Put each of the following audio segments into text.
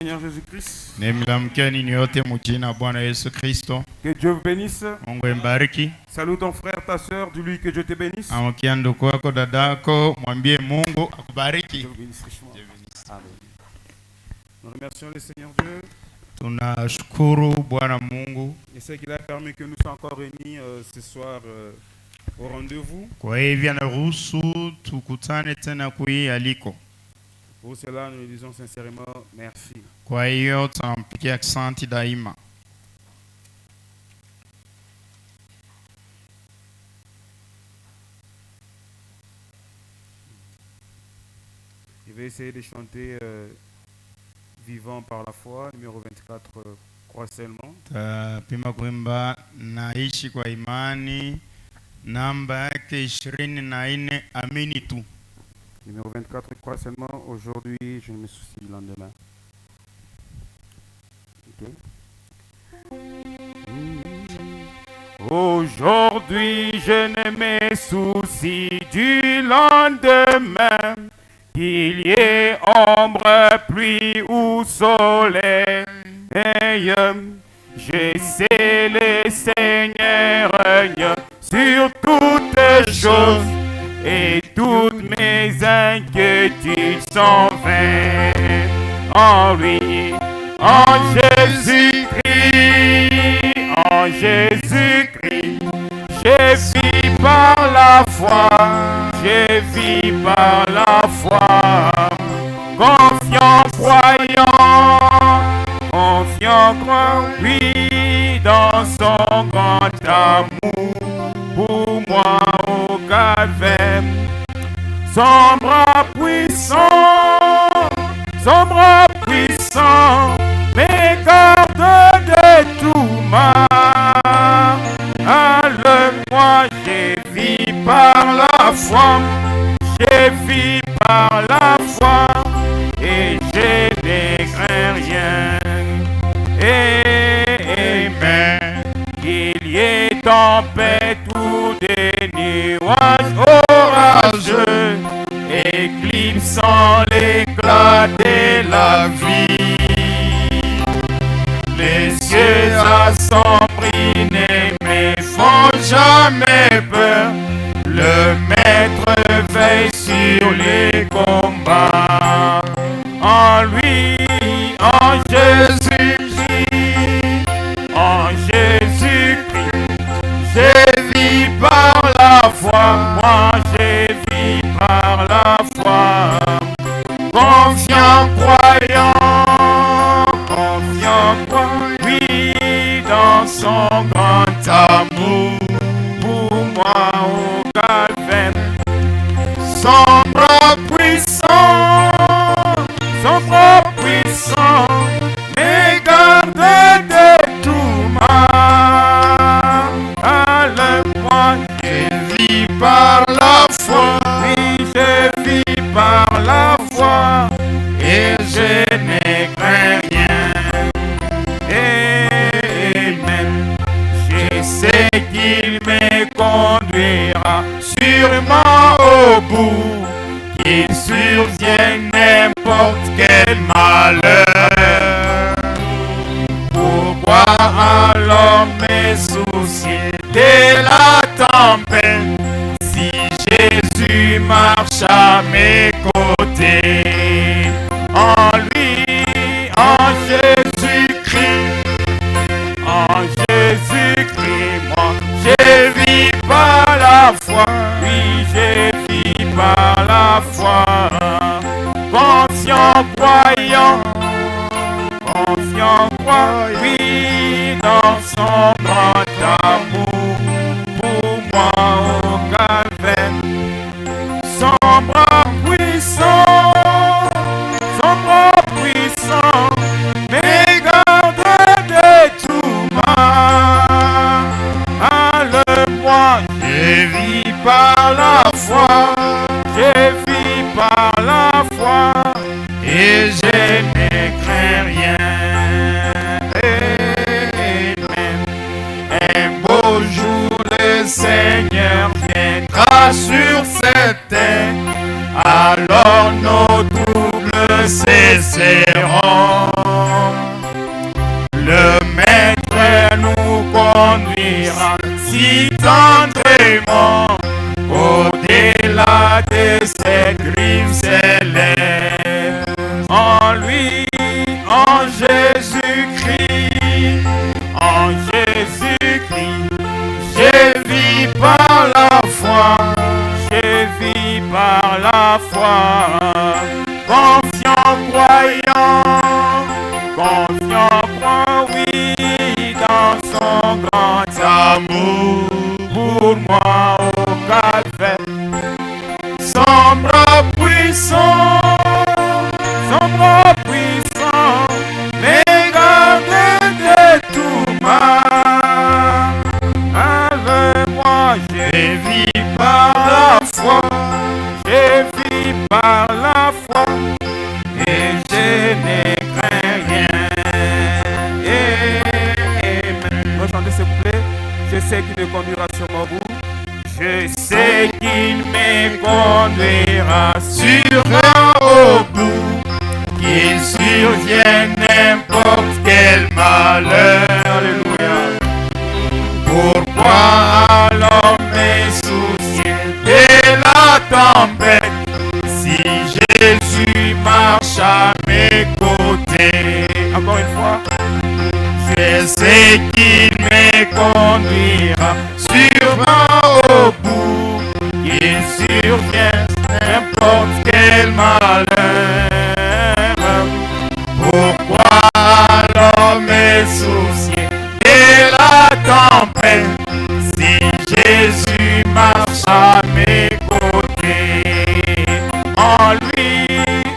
Seigneur Jésus-Christ. Que Dieu vous bénisse. Salut ton frère, ta soeur, dis-lui que Dieu te bénisse. Dieu vous bénisse richement. Amen. Nous remercions le Seigneur Dieu. Et c'est qu'il a permis que nous soyons encore réunis ce soir au rendez-vous. Pour cela, nous lui disons sincèrement merci. Je vais essayer de chanter Vivant par la foi, numéro 24, crois seulement. Numéro 24, crois seulement. Aujourd'hui, je me soucie du lendemain. Okay. Aujourd'hui, je ne me soucie du lendemain, qu'il y ait ombre, pluie ou soleil. Je sais le Seigneur règne sur toutes choses et toutes mes inquiétudes sont vaines. En lui, en Jésus-Christ, en Jésus-Christ, je vis par la foi, je vis par la foi, confiant, croyant, confiant, croyant, oui, dans son grand amour, pour moi au calvaire, son bras puissant, me garde de tout mal. Moi je vis par la foi, je vis par la foi, et je ne crains rien. Amen. Qu'il y ait tempête ou des nuages orageux, éclipsant l'éclat de la vie. Les cieux assombris ne me font jamais peur. Le maître veille sur les combats. En lui, en Jésus-Christ, en Jésus-Christ, je vis par la foi. Moi, je vis par la foi. Confiant, croyant, confiant, oui, dans son grand amour, pour moi au calvaire. Son bras puissant, me garde de tout mal. Moi, je vis par la foi, oui, je vis par la foi, et je ne crains rien. Amen. Je sais qu'il me conduira sûrement au bout, qu'il survienne n'importe quel malheur. Pourquoi alors me soucier de la tempête, si Jésus marche à mes côtés? En lui, en Jésus-Christ, en Jésus-Christ, moi je vis par la foi, oui je vis par la foi, confiant, croyant, oui, dans son grand amour, pour moi au calvaire. Son bras puissant, me garde de tout mal. Moi, je vis par la foi, je vis par la foi, et je ne crains rien. Amen. en Jésus-Christ, en Jésus-Christ. Je vis par la foi, je vis par la foi. Confiant, croyant, oui, dans son grand amour pour moi au calvaire. Son bras puissant, mais garde de tout mal. Avec moi, je vis par la foi, je vis par la foi, et je ne crains rien. Amen. Chantez s'il vous plaît. Je sais qu'il me conduira sur mon bout. Je sais qu'il me conduira sûrement au bout, qu'il survienne n'importe quel malheur. Alléluia. Pourquoi alors me soucier de la tempête si Jésus marche à mes côtés? Encore une fois. Je sais qu'il me conduira sûrement au bout, qu'il survienne n'importe quel malheur. Pourquoi alors me soucier de la tempête si Jésus marche à mes côtés? En lui,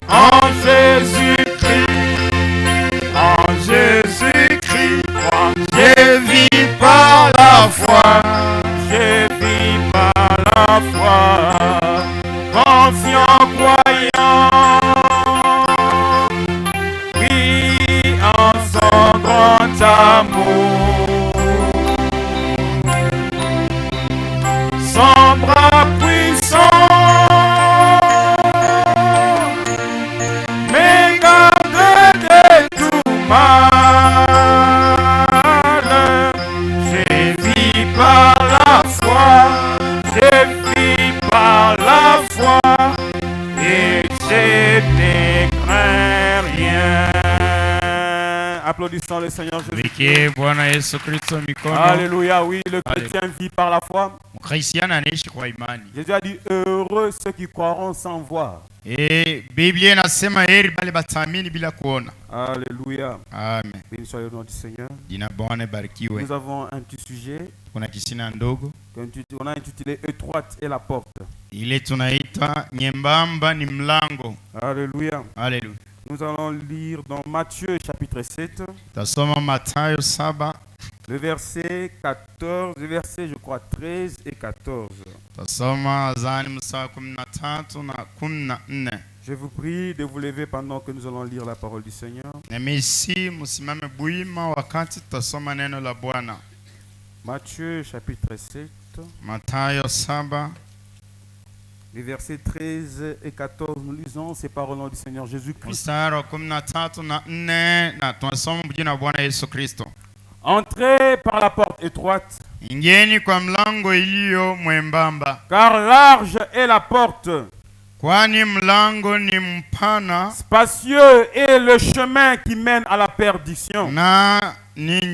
en Jésus-Christ, en Jésus-Christ, je vis par la foi, je vis par la foi, confiant, croyant, oui, en son grand amour. Son bras puissant, mais garde de tout mal. Applaudissons le Seigneur Jésus. Alléluia, oui, le chrétien vit par la foi. Jésus a dit, heureux ceux qui croiront sans voir. Alléluia. Amen. Béni soit le nom du Seigneur. Nous avons un petit sujet qu'on a intitulé étroite et la porte. Alléluia. Alléluia. Nous allons lire dans Matthieu chapitre 7. Le verset 14, le verset je crois 13 et 14. Je vous prie de vous lever pendant que nous allons lire la parole du Seigneur. Matthieu chapitre 7. Les versets 13 et 14, nous lisons ces paroles du Seigneur Jésus-Christ. Entrez par la porte étroite, car large est la porte, spacieux est le chemin qui mène à la perdition. Et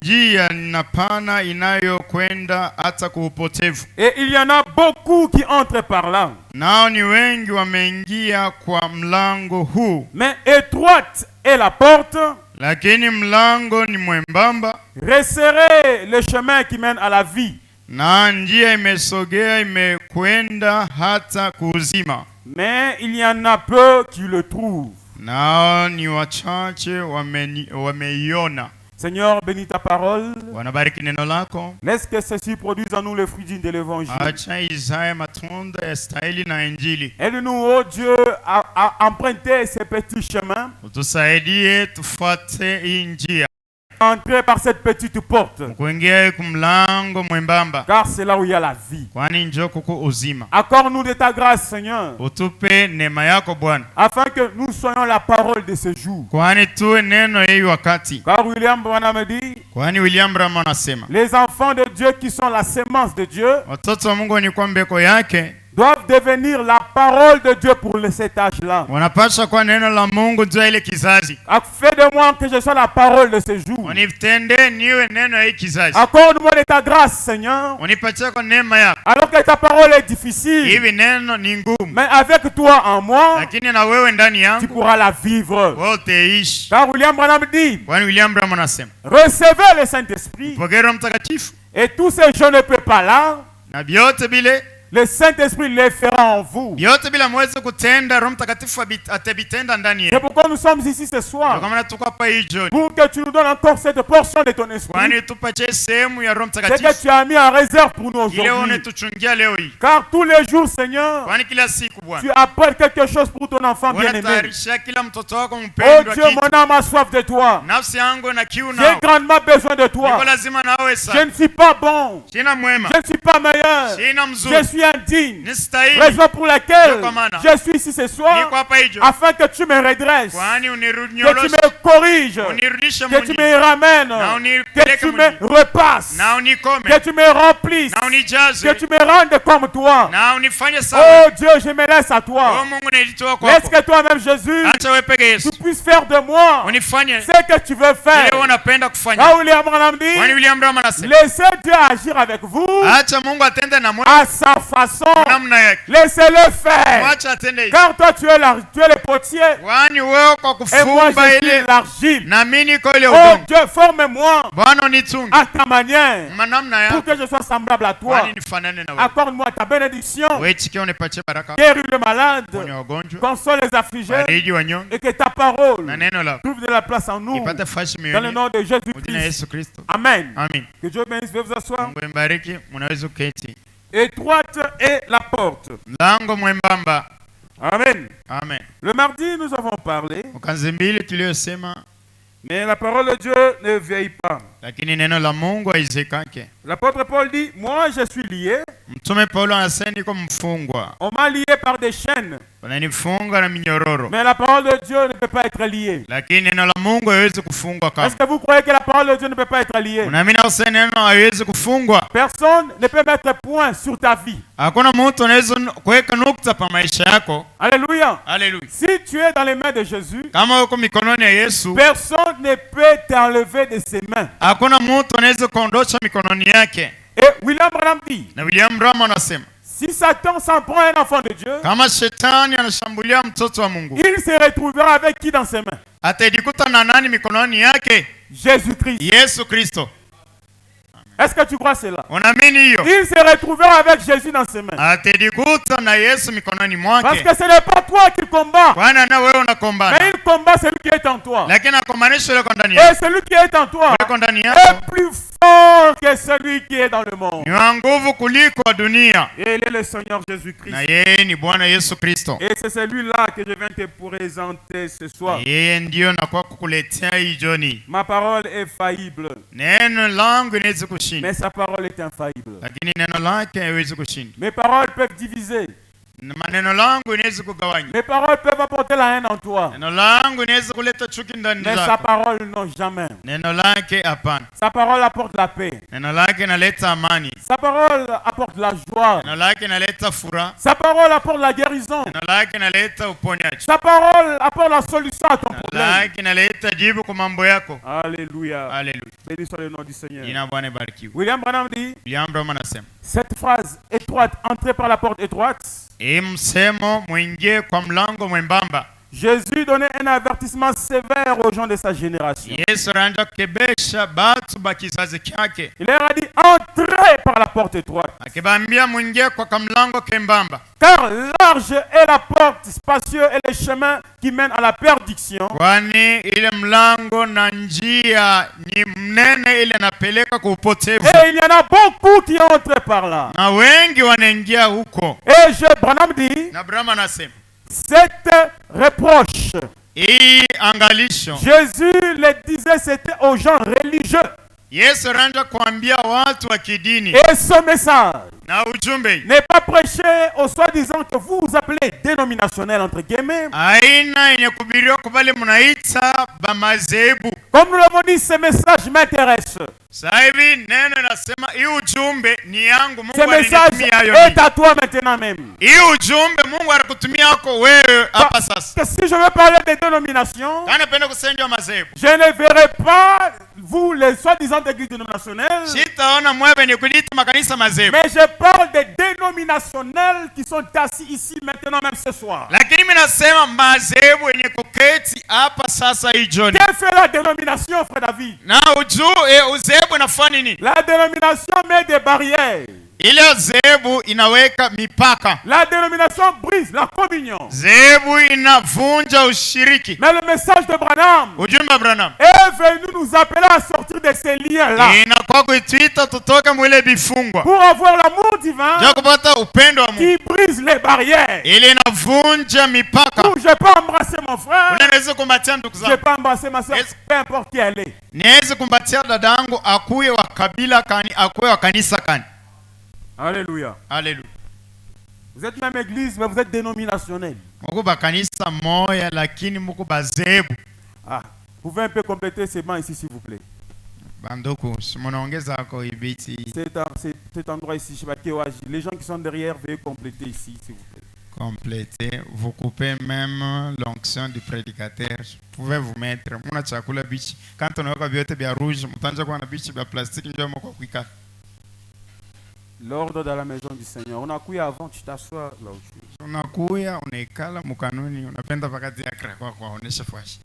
il y en a beaucoup qui entrent par là. Mais étroite est la porte, resserrez le chemin qui mène à la vie. Mais il y en a peu qui le trouvent. Seigneur, bénis ta parole. Laisse que ceci produise en nous le fruit digne de l'évangile. Aide-nous, oh Dieu, à emprunter ces petits chemins. Entrez par cette petite porte, car c'est là où il y a la vie. Accorde-nous de ta grâce, Seigneur, afin que nous soyons la parole de ce jour. Car William Branham dit, les enfants de Dieu qui sont la sémence de Dieu doivent devenir la parole de Dieu pour cet âge-là. wanapaswa kuwa neno la Mungu juu ya ile kizazi. Fais de moi que je sois la parole de ce jour. Unitende niwe neno ya hii kizazi. Accorde-moi de ta grâce, Seigneur. Unipatie kwa neema yako. Alors que ta parole est difficile, Hivi neno ni ngumu, mais avec toi en moi, lakini na wewe ndani tu yangu pourras la vivre. wewe utaishi. Car William Branham dit, Kwani William Branham anasema, recevez le Saint-Esprit. pokea Roho Mtakatifu Et tous ces gens ne peuvent pas là. na vyote bile Le Saint-Esprit les fera en vous. vyote bila mweze kutenda, Roho Mtakatifu atabitenda ndani C'est yenu. pourquoi nous sommes ici ce soir. Kama tuko hapa hii jioni, Pour que tu nous donnes encore cette portion de ton esprit. kwani tupatie sehemu ya Roho C'est que Mtakatifu tu as mis en réserve pour nous ile aujourd'hui. unatuchungia leo hii. Car tous les jours, Seigneur, Kwani kila siku Bwana tu apportes quelque chose pour ton enfant bien-aimé. unatayarisha kila mtoto wako Oh mpendwa Dieu, kitu. mon âme a soif de toi. Nafsi yangu na kiu J'ai nao, grandement besoin de niko toi. lazima nawe Je sana. ne suis pas bon. Sina mwema, Je ne suis pas meilleur. sina Je mzuri, suis indigne. nisitahili. Raison pour laquelle Ndio kwa maana je suis ici ce Niko soir hapa hii jioni, afin que tu me redresses, kwani que tu uninyoloshe, me corriges, unirudishe que tu mwenye, me ramènes, na que unipeleke tu me mwenye, repasses, na unikome, que tu me remplisses, na unijaze, que tu me rendes comme toi. na unifanye sawa. Oh Dieu, je me laisse à Oh toi. Mungu, nilitoa Laisse kwako, que toi-même, Jésus, acha wewe peke Yesu tu puisses faire de moi unifanye ce que tu veux faire. ile unapenda kufanya. Là où William Branham dit, Kwani William Branham anasema, laissez Dieu agir avec vous acha Mungu atende na mwe à sa façon. namna yake, Laissez-le faire. acha atende hivi. Car toi, tu es le potier Kwani wewe kwa et moi, kufumba je suis ile l'argile. na mimi niko ile Oh udongo. Dieu, forme-moi Bwana unitunge à ta manière namna pour yako, que je sois semblable à toi. kwani nifanane na wewe. Accorde-moi ta bénédiction. Wewe chikia unipatie baraka, Guéris le malade, ponya wagonjwa, console les affligés fariji wanyonge, et que ta parole na neno lako trouve de la place en nous. ipate fashi Dans le mioyoni, nom de kwa jina la Jésus-Christ. Yesu Kristo. Amen. Amen. Que Dieu bénisse. Veuillez vous asseoir. Mungu mbariki, mnaweza kuketi. Étroite est la porte. Mlango mwembamba. Amen. Amen. Le mardi, nous avons parlé, Ukanzi mbili tuliyosema, mais la parole de Dieu ne vieillit pas. lakini neno la Mungu haizekake. L'apôtre Paul dit, moi je suis lié, Mtume Paulo anasema niko mfungwa, on m'a lié par des chaînes, wananifunga na minyororo, mais la parole de Dieu ne peut pas être liée. lakini neno la Mungu haiwezi kufungwa Est-ce kama. que vous croyez que la parole de Dieu ne peut pas être liée? Unaamini kusema neno haiwezi kufungwa? Personne ne peut mettre point sur ta vie. Hakuna mtu anaweza kuweka nukta pa maisha yako. Alléluia. Haleluya. Si tu es dans les mains de Jésus, Kama uko mikononi ya Yesu, personne ne peut t'enlever de ses mains. hakuna mtu anaweza kuondosha mikononi yake. Et William Branham dit, Na William Branham anasema, si Satan s'en prend un enfant de Dieu, kama shetani anashambulia mtoto wa Mungu, il se retrouvera avec qui dans ses mains? atajikuta na nani mikononi yake? Jésus-Christ. Yesu Kristo. Est-ce que tu crois cela? Unaamini hiyo? Il se retrouvera avec Jésus dans ses mains. Atajikuta na Yesu mikononi Parce mwake. que ce n'est pas toi qui combat, Bwana na wewe mais unakombana, il combat celui qui est en toi. lakini akombanisho yuko ndani Et yako. celui qui est en toi Yuko ndani est yako plus fort que celui qui est dans le monde. ni wa nguvu kuliko wa dunia, Et il est le Seigneur Jésus-Christ. na yeye ni Bwana Yesu Kristo. Et c'est celui-là que je viens te présenter ce soir. Yeye ndio nakuwa kukuletea hii jioni. Ma parole est faillible, Neno langu inaweza kushinda, mais sa parole est infaillible. lakini neno lake haiwezi kushinda. Mes paroles peuvent diviser. Na maneno langu inaweza kugawanya. Mes paroles peuvent apporter la haine en toi. Neno langu inaweza kuleta chuki ndani Mais sa yako. parole, non, jamais. Neno lake hapana. Sa parole apporte la paix. Neno lake inaleta amani. Sa parole apporte la joie. Neno lake inaleta furaha. Sa parole apporte la guérison. Neno lake inaleta uponyaji. Sa parole apporte la solution à ton Neno problème. lake inaleta jibu kwa mambo yako. Alléluia. Haleluya. Béni soit le nom du Seigneur. Jina la Bwana ibarikiwe. William Branham dit, William Branham anasema, cette phrase étroite, entrez par la porte étroite, hii msemo mwingie kwa mlango mwembamba. Jésus donnait un avertissement sévère aux gens de sa génération. Yesu anaanza kukebesha batu ba kizazi kyake, Il leur a dit, entrez par la porte étroite. akibambia mwingie kwa kamlango kembamba, Car large est la porte, spacieux est le chemin qui mène à la perdition. kwani ile mlango na njia ni mnene, ile napeleka kwa upotevu, Et il y en a beaucoup qui entrent par là. na wengi wanaingia huko. Et Branham dit, Na Branham anasema cette reproche, hii angalisho Jésus le disait, c'était aux gens religieux. Yesu anaanza kuambia watu wa kidini Et ce message na ujumbe n'est pas prêché aux soi-disant que vous appelez dénominationnels entre guillemets. aina yenye kuhubiriwa kwa wale mnaita bamazebu. Comme nous l'avons dit, ce message m'intéresse. Sasa hivi neno nasema hii ujumbe ni yangu, Ce Mungu message alinitumia hayo. est à toi maintenant même. Hii ujumbe Mungu anakutumia wako wewe hapa sasa. Que si je veux parler des dénominations, Kana penda kusenjwa mazebu. je ne verrai pas vous les soi-disant églises dénominationnelles, Sitaona mwewe ni kudita makanisa mazebu. mais je parle des dénominationnels qui sont assis ici maintenant même ce soir. Lakini mimi nasema mazebu yenye kuketi hapa sasa hii jioni. Quelle fait la dénomination, frère David? Na uzebu inafanya nini? La dénomination met des barrières. Ile zebu inaweka mipaka. La dénomination brise la communion. Zebu inavunja ushiriki. Mais le message de Branham Ujumbe wa Branham est venu nous appeler à sortir de ces liens-là inakuwa kuitwita tutoke mwile bifungwa pour avoir l'amour divin ja kupata upendo wa Mungu qui brise les barrières. ili inavunja mipaka. Où je peux embrasser mon frère, Unaweza kumbatia ndugu je zangu, peux embrasser ma soeur, Yes. peu importe qui elle est. niweze kumbatia dadangu akuye wa kabila kani, akuye wa kanisa kani. Alléluia. Haleluya. Vous êtes même église, mais vous êtes dénominationnel. Muko ba kanisa moya lakini muko bazebu. Ah, vous pouvez un peu compléter ces bancs ici, s'il vous plaît. Banduku, simunaongeza ako ibiti. Cet endroit ici, je sais pas qui est. Les gens qui sont derrière, veuillez compléter ici, s'il vous plaît. Compléter, vous coupez même l'onction du prédicateur. Vous pouvez vous mettre. Muna chakula bichi. Quand on a vyote bia rouge, mutanja kwa na bichi bia plastique ndio mko kuika. L'ordre de la maison du Seigneur. On a couillé avant, tu t'assois là où tu es. Unakuya, unaikala mukanuni, unapenda pakati ya kra kwa onesha fashi.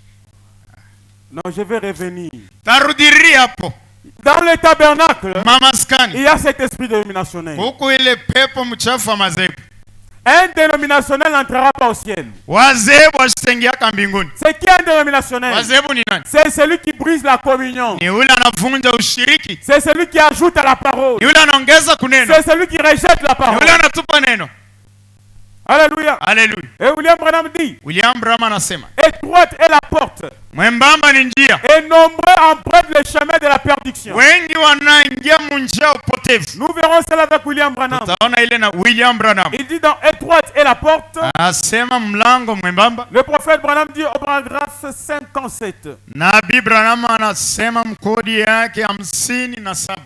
Non, je vais revenir. Tarudiri hapo. Dans le tabernacle, Mama il skani. y a cet esprit dénominationnel. Huku ile pepo mchafu wa mazebu. Un dénominationnel n'entrera pas au ciel. Wazebu wasitengiaka mbinguni. C'est qui un dénominationnel? Wazebu ni nani? C'est celui qui brise la communion. Ni ule anavunja ushiriki. C'est celui qui ajoute à la parole. Ni ule anaongeza kuneno. C'est celui qui rejette la Ni parole. ule anatupa neno. Alléluia. Haleluya. Et William Branham dit, William Branham anasema, étroite est la porte mwembamba ni njia. et nombreux empruntent le chemin de la perdition. Wengi wanaingia munjia upotevu. Nous verrons cela avec William Branham. Tutaona ile na William Branham. Il dit dans étroite est la porte. Anasema mlango mwembamba. Le prophète Branham dit au paragraphe 57. Nabii Branham anasema mkodi yake 57.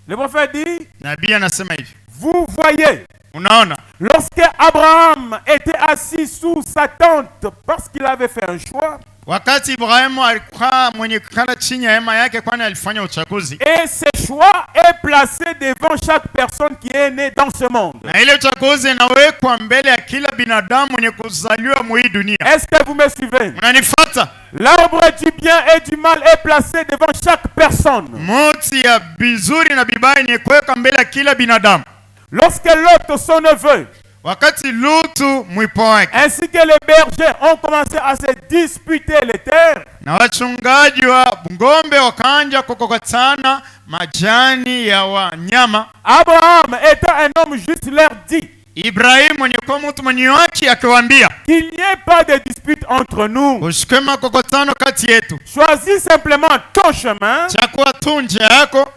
Le prophète dit, Nabii anasema hivi. vous voyez, Unaona? lorsque Abraham était assis sous sa tente parce qu'il avait fait un choix, Wakati Ibrahimu alikuwa mwenye kukala chini ya hema yake kwani alifanya uchaguzi. et ce choix est placé devant chaque personne qui est née dans ce monde. Na ile uchaguzi inawekwa mbele ya kila binadamu mwenye kuzaliwa mu hii dunia. Est-ce que vous me suivez? Unanifuata? L'arbre du bien et du mal est placé devant chaque personne. Moti ya bizuri na bibaya ni kuweka mbele ya kila binadamu. Lorsque Lot, son neveu, Wakati Lutu mwipo wake ainsi que les bergers ont commencé à se disputer les terres, na wachungaji wa ng'ombe wakaanja kukokotana majani ya wanyama, Abraham, étant un homme juste, leur dit Ibrahimu mwenye kuwa mtu mwenye haki akiwaambia, qu'il n'y ait pas de dispute entre nous. ushike makokotano kati yetu, Choisis simplement ton chemin. chakua tu njia yako.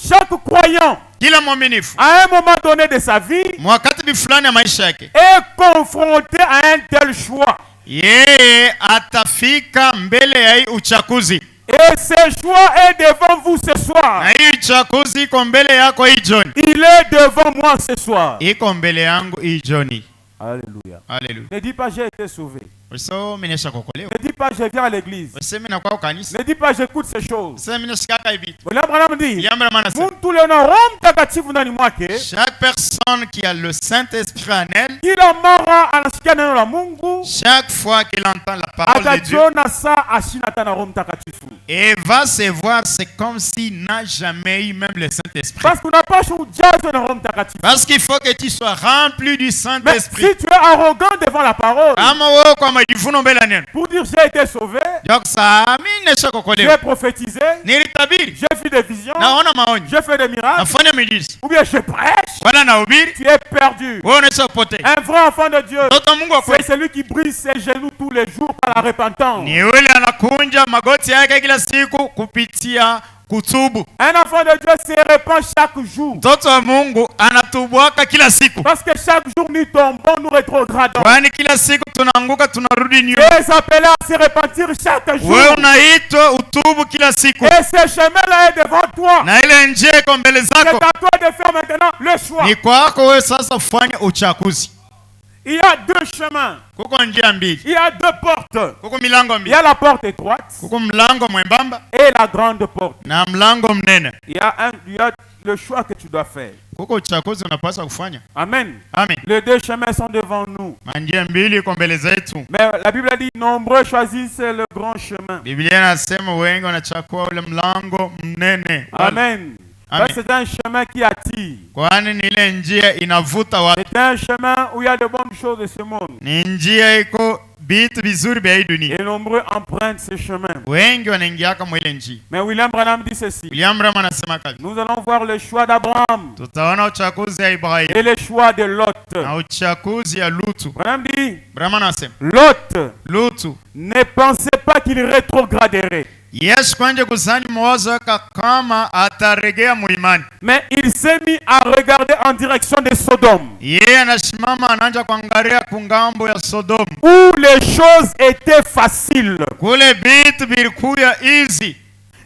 Chaque croyant, Kila mwaminifu à un moment donné de sa vie, wakati fulani ya maisha yake est confronté à un tel choix. yeye atafika mbele ya hii uchaguzi, Et ce choix est devant vous ce soir. na hii uchaguzi iko mbele yako hii jioni, Il est devant moi ce soir. iko mbele yangu hii jioni. Alléluia. Haleluya. Ne dis pas j'ai été sauvé. So mimi nishakokolewa. Ne dis pas je viens à l'église. Useme na kwa kanisa. Ne dis pas j'écoute ces choses. Useme mimi nashikaka hivi. William Branham dit, Yambra maana sema. Muntu leo Roho Mtakatifu ndani mwake, Chaque personne qui a le Saint-Esprit en elle, kila mara anasikia neno la Mungu, chaque fois qu'il entend la parole de Dieu, atajiona saa ashina tana Roho Mtakatifu. et va se voir, c'est comme s'il n'a jamais eu même le Saint-Esprit. Parce qu'on n'a pas ujazwe na Roho Mtakatifu. Parce qu'il faut que tu sois rempli du Mais Saint-Esprit. si tu es arrogant devant la parole, Kama wewe kwa majivuno mbele ya neno, pour dire j'ai été sauvé, donc ça mimi nishakokolewa. j'ai prophétisé, Nilitabiri, j'ai vu des visions, naona maonyo, j'ai fait des miracles, nafanya miujiza, ou bien je prêche, wala nahubiri, tu es perdu. wewe unachopotea. Un vrai enfant de Dieu, Mtoto Mungu wa c'est kweli celui qui brise ses genoux tous les jours par la repentance. ni yule anakunja magoti yake kila siku kupitia kutubu. Un enfant de Dieu se répand chaque jour. Mtoto wa Mungu anatubwaka kila siku. Parce que chaque jour nous tombons, nous rétrogradons. Kwani kila siku tunaanguka tunarudi Tu nyuma. es appelé à se repentir chaque jour. Wewe unaitwa utubu kila siku. Et ce chemin-là est devant toi. Na ile njia iko mbele C'est zako. à toi de faire maintenant le choix. Ni kwako wewe sasa ufanye uchaguzi. Il y a deux chemins. Kuko njia mbili. Il y a deux portes. Kuko milango Il y mbili. a la porte étroite Kuko mlango mwembamba et la grande porte. na mlango mnene. Il y a le choix que tu dois faire. Kuko uchaguzi unapaswa kufanya. Amen. Amen. Les deux chemins sont devant nous. Manjia mbili iko mbele zetu. Mais la Bible a dit nombreux choisissent le grand chemin. Biblia inasema wengi wanachagua ule mlango mnene. Amen. Amen. C'est un chemin qui attire. Kwani ni ile njia inavuta watu. C'est un chemin où il y a de bonnes choses de ce monde. Ni njia iko vitu vizuri vya hii dunia. Et nombreux empruntent ce chemin. Wengi wanaingiaka mwa ile njia. Mais William Branham dit ceci. William Branham anasema kazi. Nous allons voir le choix d'Abraham Tutaona uchaguzi ya Ibrahim et le choix de Lot. na uchaguzi ya Lutu. Branham dit, Branham anasema Lot ne pensait pas qu'il rétrograderait. Yesu kwanje kuzani mawazo yake kama ataregea muimani. Mais il s'est mis à regarder en direction de Sodome. Yeye anasimama anaanza kuangalia kungambo ya Sodom. Où les choses étaient faciles. Kule vitu vilikuwa easy.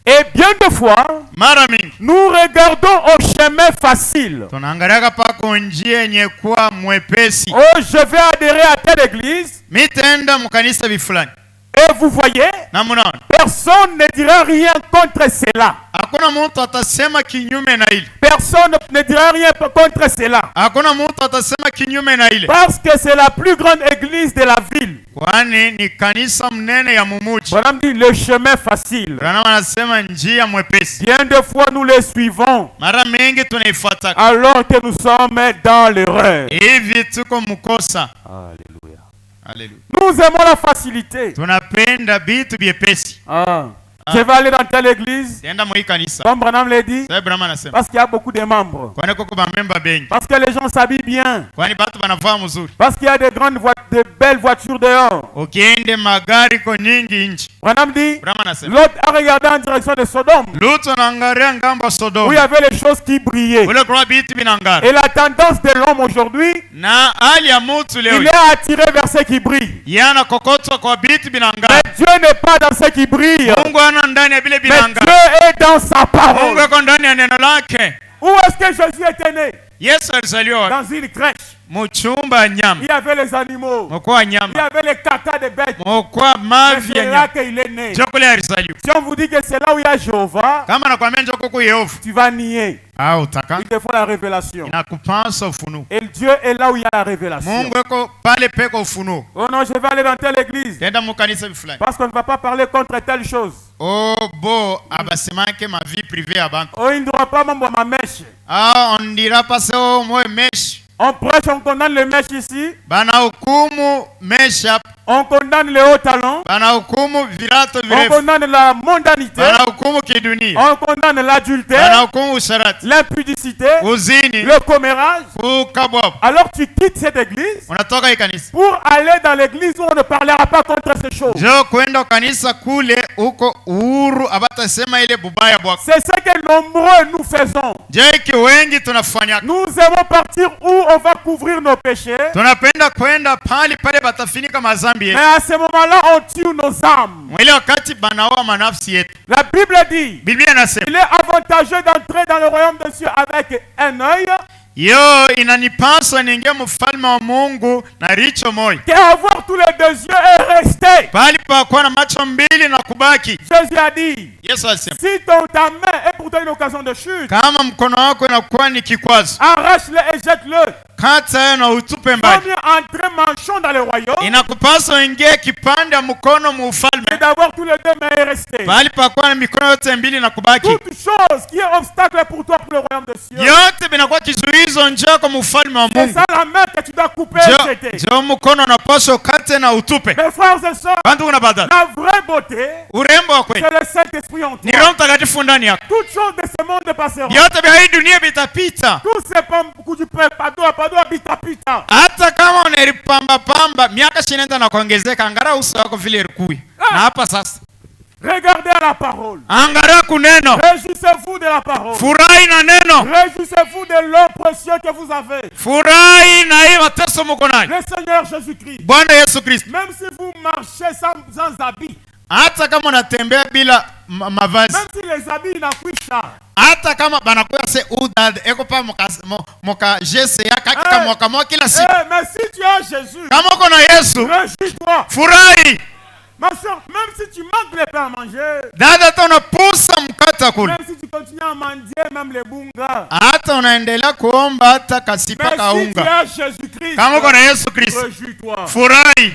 Et bien de fois, Mara mingi nous regardons au chemin facile. tunaangalia pako njia yenye kuwa mwepesi. Oh, je vais adhérer à telle église. Mitaenda mkanisa bifulani. Et vous voyez, Na munaona personne ne dira rien contre cela. hakuna mtu atasema kinyume na ile. Personne ne dira rien contre cela. Hakuna mtu atasema kinyume na ile. Parce que c'est la plus grande église de la ville. Kwani ni kanisa mnene ya mumuji. Branham dit le chemin facile. Branham anasema njia mwepesi. Bien des fois nous les suivons Mara mengi tunaifuata. alors que nous sommes dans l'erreur. Hivi tuko mkosa. Alléluia. Haleluya. Nous aimons la facilité. Tunapenda vitu vyepesi. Je vais aller dans telle église. Tenda mwa kanisa. Comme Branham l'a dit. Sasa Branham anasema. Parce qu'il y a beaucoup de membres. Kwani kuko bamemba bengi. Parce que les gens s'habillent bien. Kwani batu banavaa mzuri. Parce qu'il y a de belles voitures dehors. Ukiende magari ko nyingi nje. Branham dit, Branham anasema. l'autre a regardé en direction de Sodome. Lutu anaangalia ngambo Sodom. Où il y avait les choses qui brillaient. Ule kwa vitu binangara. Et la tendance de l'homme aujourd'hui, Na hali ya mtu leo. il est attiré vers ce qui brille. Yana kokotwa kwa vitu binangara. Mais Dieu n'est pas dans ce qui brille. Mungu ana ndani ya bile Mais Dieu est dans sa Mungu parole. yuko ndani ya neno lake. Où est-ce que Jésus était né? Yesu alizaliwa Dans une crèche. muchumba ya nyama. Il y avait les animaux. Mkoa Il y nyama. avait les caca des bêtes. Mkoa Mais mavi ya c'est nyama. là qu'il est né. Chokole alizaliwa. Si on vous dit que c'est là où il y a Jéhovah, Kama nakwambia njoo kuku Yehova. tu vas nier. Au taka. Il te faut la révélation. Inakupasa ufunuo. Et Dieu est là où il y a la révélation. Mungu yuko pale peko ufunuo. Oh non, je vais aller dans telle église. Tenda mukanisa fulani. Parce qu'on ne va pas parler contre telle chose. Oh bo abasemake ma vie privée ya bantu. Oh, il ne doit pas m'envoyer ma mèche. On dira pas ça au mwe mesh. On prêche, on condamne le mèche ici. Bana hukumu mesh hapa. On condamne les hauts talents. Bana hukumu virato On virefu. condamne la mondanité. Bana hukumu kidunia. On condamne Bana l'adultère, hukumu usharati. l'impudicité, Uzini. le commérage. Ukabwa. Alors tu quittes cette église Unatoka hii kanisa. pour aller dans l'église où on ne parlera pas contre ces choses. Jo kwenda kanisa kule uko uhuru abatasema ile bubaya bwako. C'est ce que nombreux nous faisons. Je wengi tunafanya. Nous aimons partir où on va couvrir nos péchés. Tunapenda kwenda pale pale batafinika mazambi Mais yetu. à ce moment-là, on tue nos âmes. Mwile wakati banaoa manafsi yetu. La Bible dit, Biblia inasema il est avantageux d'entrer dans le royaume des cieux avec un œil yo inanipaswa niingie mfalme wa Mungu na richo moyo. qu'avoir tous les deux yeux et rester. Pali pa kuwa na macho mbili na kubaki. Jésus a dit, Yesu alisema si ta main est pour toi une occasion de chute, kama mkono wako inakuwa ni kikwazo, arrache-le et jette-le. kata na utupe Vaut mbali. mieux entrer manchon dans le royaume Inakupaswa ingie kipande ya mkono mu et ufalme. d'avoir tous les deux mains et rester. Pali pa kuwa na mikono yote mbili na kubaki. Toute chose qui est obstacle pour toi pour le royaume des cieux. Yote binakuwa kizuizo njia kwa mfalme wa C'est Mungu. ça la main que tu dois couper et jeter. Jo mkono unapaswa ukate na utupe. Mes frères et sœurs, Bantu unabadala. la vraie beauté, Urembo wa kweli c'est le Saint-Esprit en ni toi. Roho Mtakatifu ndani yako. Toutes choses de ce monde passeront. Yote vya hii dunia vitapita. Tous ces pommes que tu peux pas pita. Hata kama unalipamba pamba miaka shinenda na kuongezeka, angalau uso wako vile irikui. Na hapa sasa Regardez à la parole. Angalia kuneno. Réjouissez-vous de la parole. Furahi na neno. Réjouissez-vous de l'eau précieuse que vous avez. Furahi na hii mateso mko nayo. Le Seigneur Jésus-Christ. Bwana Yesu Kristo. Même si vous marchez sans habits. Hata kama unatembea bila mavazi. Même si les habits n'akuisha. Hata kama banakuya se udad eko pa moka jese ya kaka mwaka kila siku. Mais si tu as Jésus. Kama uko na Yesu. Réjouis-toi. Furahi. Ma soeur, même si tu manques les pains à manger. Dada tunapusa mkata kule. Même si tu continues à mendier même les bunga. Hata unaendelea kuomba hata kasipaka unga. Mais si tu as Jésus-Christ. Kama uko na Yesu Kristo. Réjouis-toi. Furahi.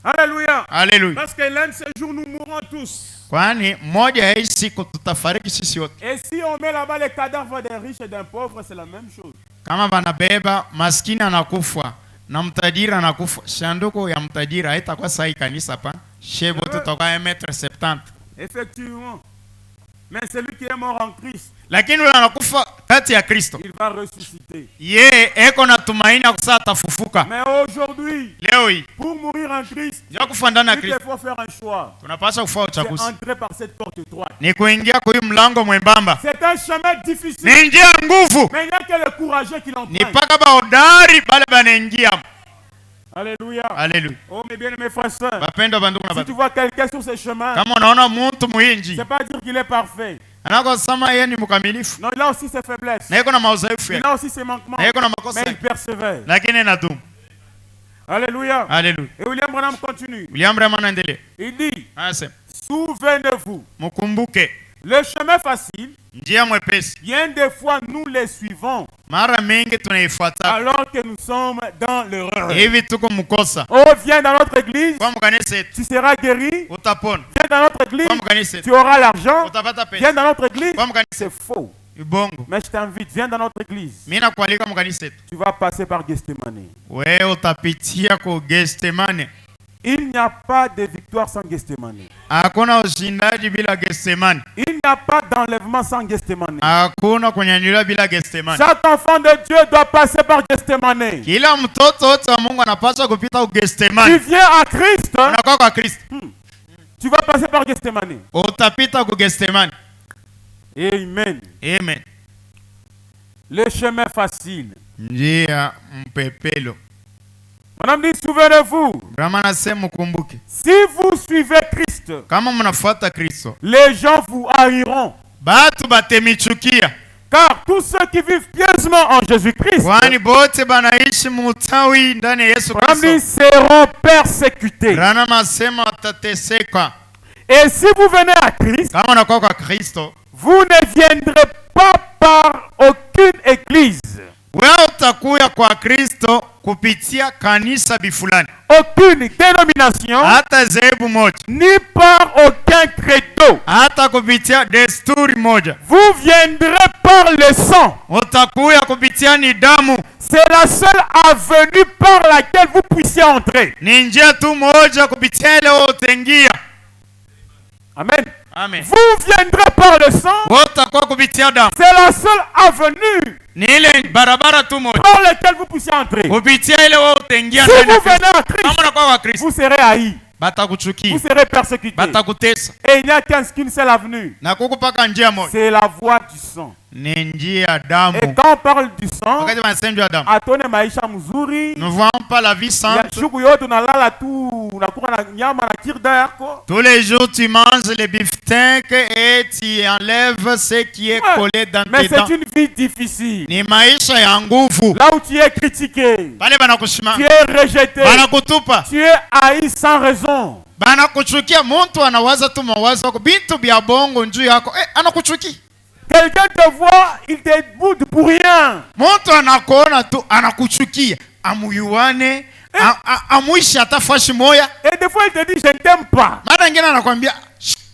Alléluia. Alléluia. Parce que l'un de ces jours nous mourrons tous. Kwani moja ya hii siku tutafariki sisi wote. Et si on met là-bas les cadavres d'un riche et d'un pauvre, c'est la même chose. Kama banabeba maskini anakufa na mtajiri anakufa, shanduko ya mtajiri haitakuwa sahi kanisa pa. Shebo tutakuwa 1m70. Effectivement. Mais celui qui est mort en Christ, lakini yule anakufa kati ya Kristo, il va ressusciter. Yeye eko na tumaini ya kusaa atafufuka. Mais aujourd'hui, leo hii pour mourir en Christ, ya kufa ndani ya il Kristo, faut faire un choix. tunapaswa kufanya C'est uchaguzi. entrer par cette porte étroite. Ni kuingia kwa hii mlango mwembamba. C'est un chemin difficile. Ni njia nguvu. Mais il n'y a que les courageux qui Ni l'empruntent. paka bahodari bale banaingia. Alléluia. Alléluia. Oh mes bien-aimés frères et sœurs, Bapendwa bandugu na si tu baba, vois quelqu'un sur ce chemin, kama unaona mtu muinji c'est pas dire qu'il est parfait. anakosema yeye ni mkamilifu, Non, il a aussi ses faiblesses. na yeko na maudhaifu Il yake, a aussi ses manquements. na yeko na makosa Mais il yake, persévère. lakini inadumu. Alléluia. Alléluia. Et William Branham continue. William Branham anaendelea, Il dit, anasema souvenez-vous, mkumbuke le chemin facile, njia mwepesi, bien des fois nous les suivons mara mingi tunaifuata alors que nous sommes dans l'erreur. hivi, tuko mkosa. Oh, viens dans notre église, Kwa mkanisa yetu tu seras guéri. utapona, Viens dans notre église, kwa mkanisa yetu tu auras l'argent. utapata pesa. Viens dans notre église, Kwa mkanisa c'est faux. ibongo, Mais je t'invite, viens dans notre église. mimi nakualika mkanisa yetu, Tu vas passer par Gethsemane. wewe utapitia kwa Gethsemane. Il n'y a pas de victoire sans Gethsemane. Hakuna ushindaji bila Gethsemane. Il n'y a pas d'enlèvement sans Gethsemane. Hakuna kunyanyuliwa bila Gethsemane. Chaque enfant de Dieu doit passer par Gethsemane. Kila mtoto wote wa Mungu anapaswa kupita Tu Gethsemane. viens à Christ, Unakuwa kwa Kristo, tu vas passer par Gethsemane. utapita kwa Gethsemane. Amen. Amen. Le chemin facile. Njia mpepelo. Madame dit, souvenez-vous, Brahma anasema mkumbuke, si vous suivez Christ, kama mnafuata Kristo, les gens vous haïront. batu batemichukia, Car tous ceux qui vivent pieusement en Jésus-Christ, kwani bote banaishi mutawi ndani ya Yesu Madame dit, Kristo. seront persécutés. Brahma anasema watateseka. Et si vous venez à Christ, Kama unakuwa kwa Kristo, vous ne viendrez pas par aucune église, wewe utakuya kwa Kristo kupitia kanisa bifulani, aucune dénomination, hata zehebu moja, ni par aucun credo. hata kupitia desturi moja. Vous viendrez par le sang. Utakuya kupitia ni damu. C'est la seule avenue par laquelle vous puissiez entrer. Ni njia tu moja kupitia ile utengia. Amen. Amen. Vous viendrez par le sang. Utakuwa kupitia damu. C'est la seule avenue Ni ile barabara tu moja par laquelle vous puissiez entrer. kupitia ile utengia. Si vous venez à Christ, Kama unakuwa kwa Kristo, vous serez haïs. batakuchukia, Vous serez persécutés. batakutesa, Et il n'y a qu'une seule avenue. na kukupaka njia moja, C'est la voie du sang. ni njia ya Et damu. quand on parle du sang, Wakati wanasema njia ya damu, atone maisha mzuri. nous voyons pas la vie Ya sainte. shuku yote unalala tu unakuwa na nyama na kirda yako. Tous les jours, tu manges les beefsteaks et tu enlèves ce qui est collé dans Mais tes dents. c'est une vie difficile. Ni maisha ya nguvu. Là où tu es critiqué, Bale banakushima, tu es rejeté, banakutupa, tu es haï sans raison. banakuchukia. Muntu anawaza tu mawazo yako, bintu bya bongo njuu yako, anakuchukia. Quelqu'un te voit, il te boude pour rien. Muntu anakuona tu anakuchukia, amuyuane, amuishi hata fashi moya. Et des fois, il te dit, je ne t'aime pas. Mara ngine anakwambia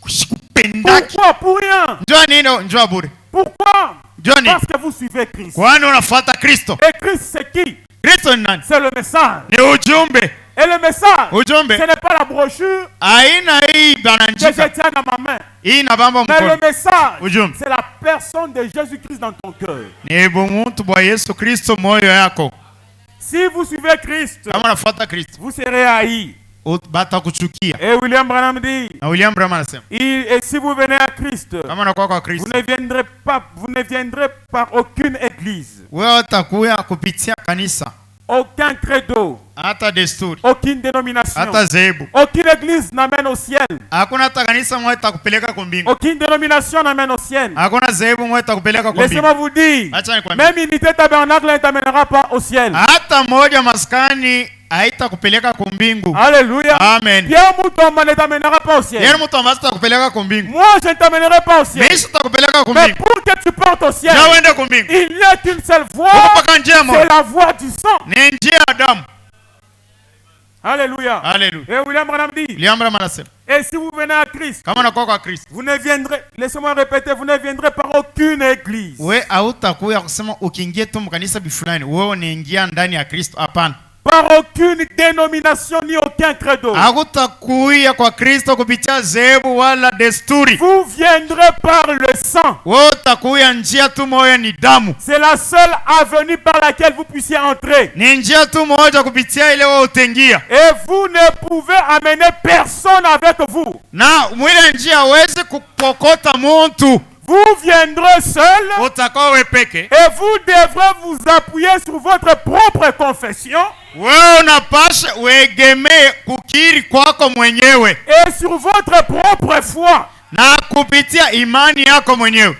sikupendaki. Pourquoi? Pour rien. Njoo nini? Njoo bure. Pourquoi? Njoo nini? Parce que vous suivez Christ. Kwani unafuata Kristo. Et Christ, c'est qui? Kristo ni nani? C'est le message. Ni ujumbe. Et le message, Ujumbe ce n'est pas la brochure aina hii que je bananjika, tiens dans ma main. hii nabamba Mais le mkono. message, Ujumbe c'est la personne de Jésus-Christ dans ton cœur. ni bumuntu bwa Yesu Kristo moyo yako. Si vous suivez Christ, Kama unafuata Kristo, vous serez haïs. batakuchukia. Et William Branham dit, Na William Branham anasema, et si vous venez à Christ, kama unakuwa kwa vous Kristo, ne viendrez par aucune église, wewe utakuya kupitia kanisa, aucun credo, hata desturi, aucune dénomination, hata zebu. aucune église n'amène au ciel, Hakuna hata kanisa moja itakupeleka kwa mbingu. aucune dénomination n'amène au ciel. Hakuna zebu moja itakupeleka kwa mbingu. Laissez-moi vous dire, Acha nikwambie. même unité tabernacle ne t'amènera pas au ciel. Hata moja maskani haitakupeleka kwa mbingu. Alléluia. Amen. Pierre Moutomba ne t'amènera pas au ciel. Yeye mtu ambaye atakupeleka kwa mbingu. Moi, je ne t'amènerai pas au ciel. Mimi sitakupeleka kwa Mais mbingu. pour que tu portes au ciel, Na uende kwa mbingu. il n'y a qu'une seule voie, Mpaka njia c'est moja. la voie du sang. Ni njia ya damu. Alléluia. Haleluya. Et William Branham dit, William Branham anasema, et si vous venez à Christ, kama unakuwa kwa Kristo, vous ne viendrez, laissez-moi répéter, vous ne viendrez par aucune église. we hautakuya kusema ukiingia tu mkanisa bifulani, wewe unaingia ndani ya Kristo. Hapana. Par aucune dénomination ni aucun credo. Hakutakuya kwa Kristo kupitia zebu wala desturi. Vous viendrez par le sang. Wewe utakuya njia tu moja, ni damu. C'est la seule avenue par laquelle vous puissiez entrer. Ni njia tu moja kupitia ile wewe utaingia. Et vous ne pouvez amener personne avec vous. Na mwile njia hawezi kupokota muntu. Vous viendrez seul Utakuwa wewe peke. et vous devrez vous appuyer sur votre propre confession Wewe unapasha uegemee kukiri kwako mwenyewe et sur votre propre foi. na kupitia imani yako mwenyewe.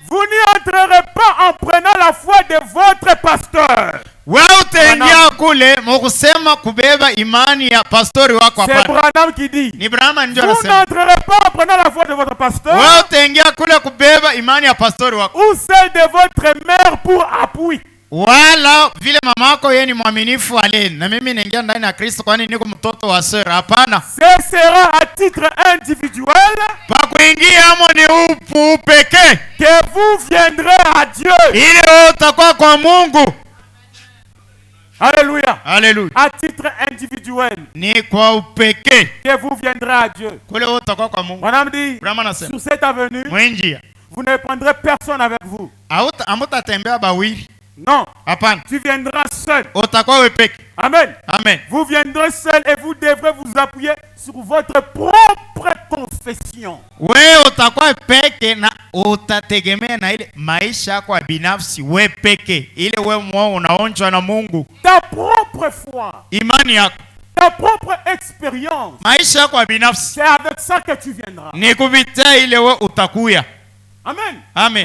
Vous n'y entrerez pas en prenant la foi de votre pasteur. Wewe utaingia kule mkusema kubeba imani ya pastori wako. C'est Hapana. Branham qui dit. Ni Branham ndio Vous anasema. n'entrerez pas en prenant la foi de votre pasteur Wewe utaingia kule kubeba imani ya pastori wako, ou celle de votre mère pour appui. wala vile mamako yeye ni mwaminifu aleni na mimi naingia ndani ya Kristo kwani niko mtoto wa sera. Hapana. Ce sera à titre individuel Pa kuingia amo ni upu pekee, que vous viendrez à Dieu. ili wewe utakuwa kwa Mungu. Alléluia. Haleluya. À titre individuel Ni kwa upekee que vous viendrez à Dieu. kule wewe utakuwa kwa Mungu. Mon âme dit, Branham anasema, sur cette avenue, mwenjia vous ne prendrez personne avec vous. amutatembea bawili. Non, Hapana. tu viendras seul. Utakuwa wewe peke. Amen. Amen. Vous viendrez seul et vous devrez vous appuyer sur votre propre confession. Wewe utakuwa peke na utategemea na ile maisha yako binafsi wewe peke. Ile wewe mwao unaonjwa na Mungu. Ta propre foi. Imani yako. Ta propre expérience. Maisha yako binafsi. C'est avec ça que tu viendras. Ni kupitia ile wewe utakuya. Amen. Amen.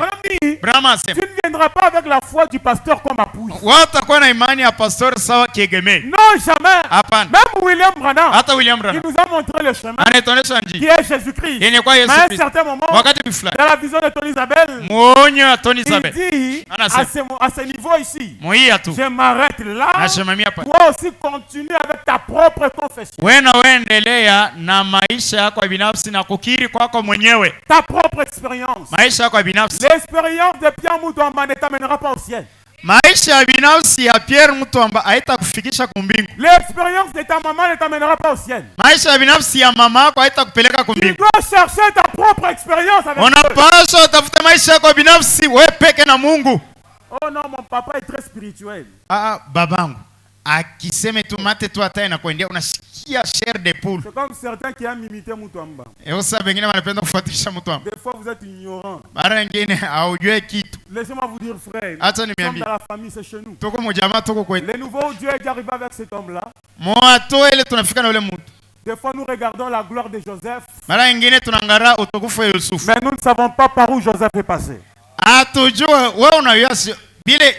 Brahma Tu ne viendras pas avec la foi du pasteur comme appui. wewe utakuwa na imani ya pastor sawa kiegemee. Non, jamais. Hapana. Même William Branham, Hata William il Branham nous a montré le chemin anatuonesha qui njia. est Jésus-Christ. Yenye kwa Mais Yesu à un Kristo. certain moment, Wakati fulani dans la vision de Tony Isabelle, muonyo wa Tony il Isabelle dit à ce niveau ici, muia tu je m'arrête là. nashimamia pa. Toi aussi continue avec ta propre confession. Wewe na uendelea na maisha yako binafsi na kukiri kwako mwenyewe. Ta propre expérience. Maisha yako binafsi. L'expérience de Pierre Moutomba ne t'amènera pas au ciel. Maisha ya binafsi ya Pierre Moutomba haitakufikisha kumbingu. L'expérience de ta maman ne t'amènera pas au ciel. Maisha ya binafsi ya mama yako haitakupeleka Tu kumbingu. dois chercher ta propre expérience avec Dieu. Unapaswa utafute maisha yako binafsi wewe peke na Mungu. Oh non, mon papa est très spirituel. Babangu akiseme tu mate tu hata inakuendea unasikia chair de poule. C'est comme certains qui aiment imiter Moutomba. Sasa wengine wanapenda kufuatisha Moutomba. Des fois, vous êtes ignorant. Mara nyingine haujui kitu. Laissez-moi vous dire, frère, Acha nous sommes niambie. dans la famille, c'est chez nous. Tuko mjamaa tuko kwetu. Le nouveau Dieu est arrivé avec cet homme-là. Moato ile tunafika na ule mtu. Des fois, nous regardons la gloire de Joseph, Mara nyingine tunaangalia utukufu wa Yusufu. mais nous ne savons pas par où Joseph est passé. Atujue wewe unayua bile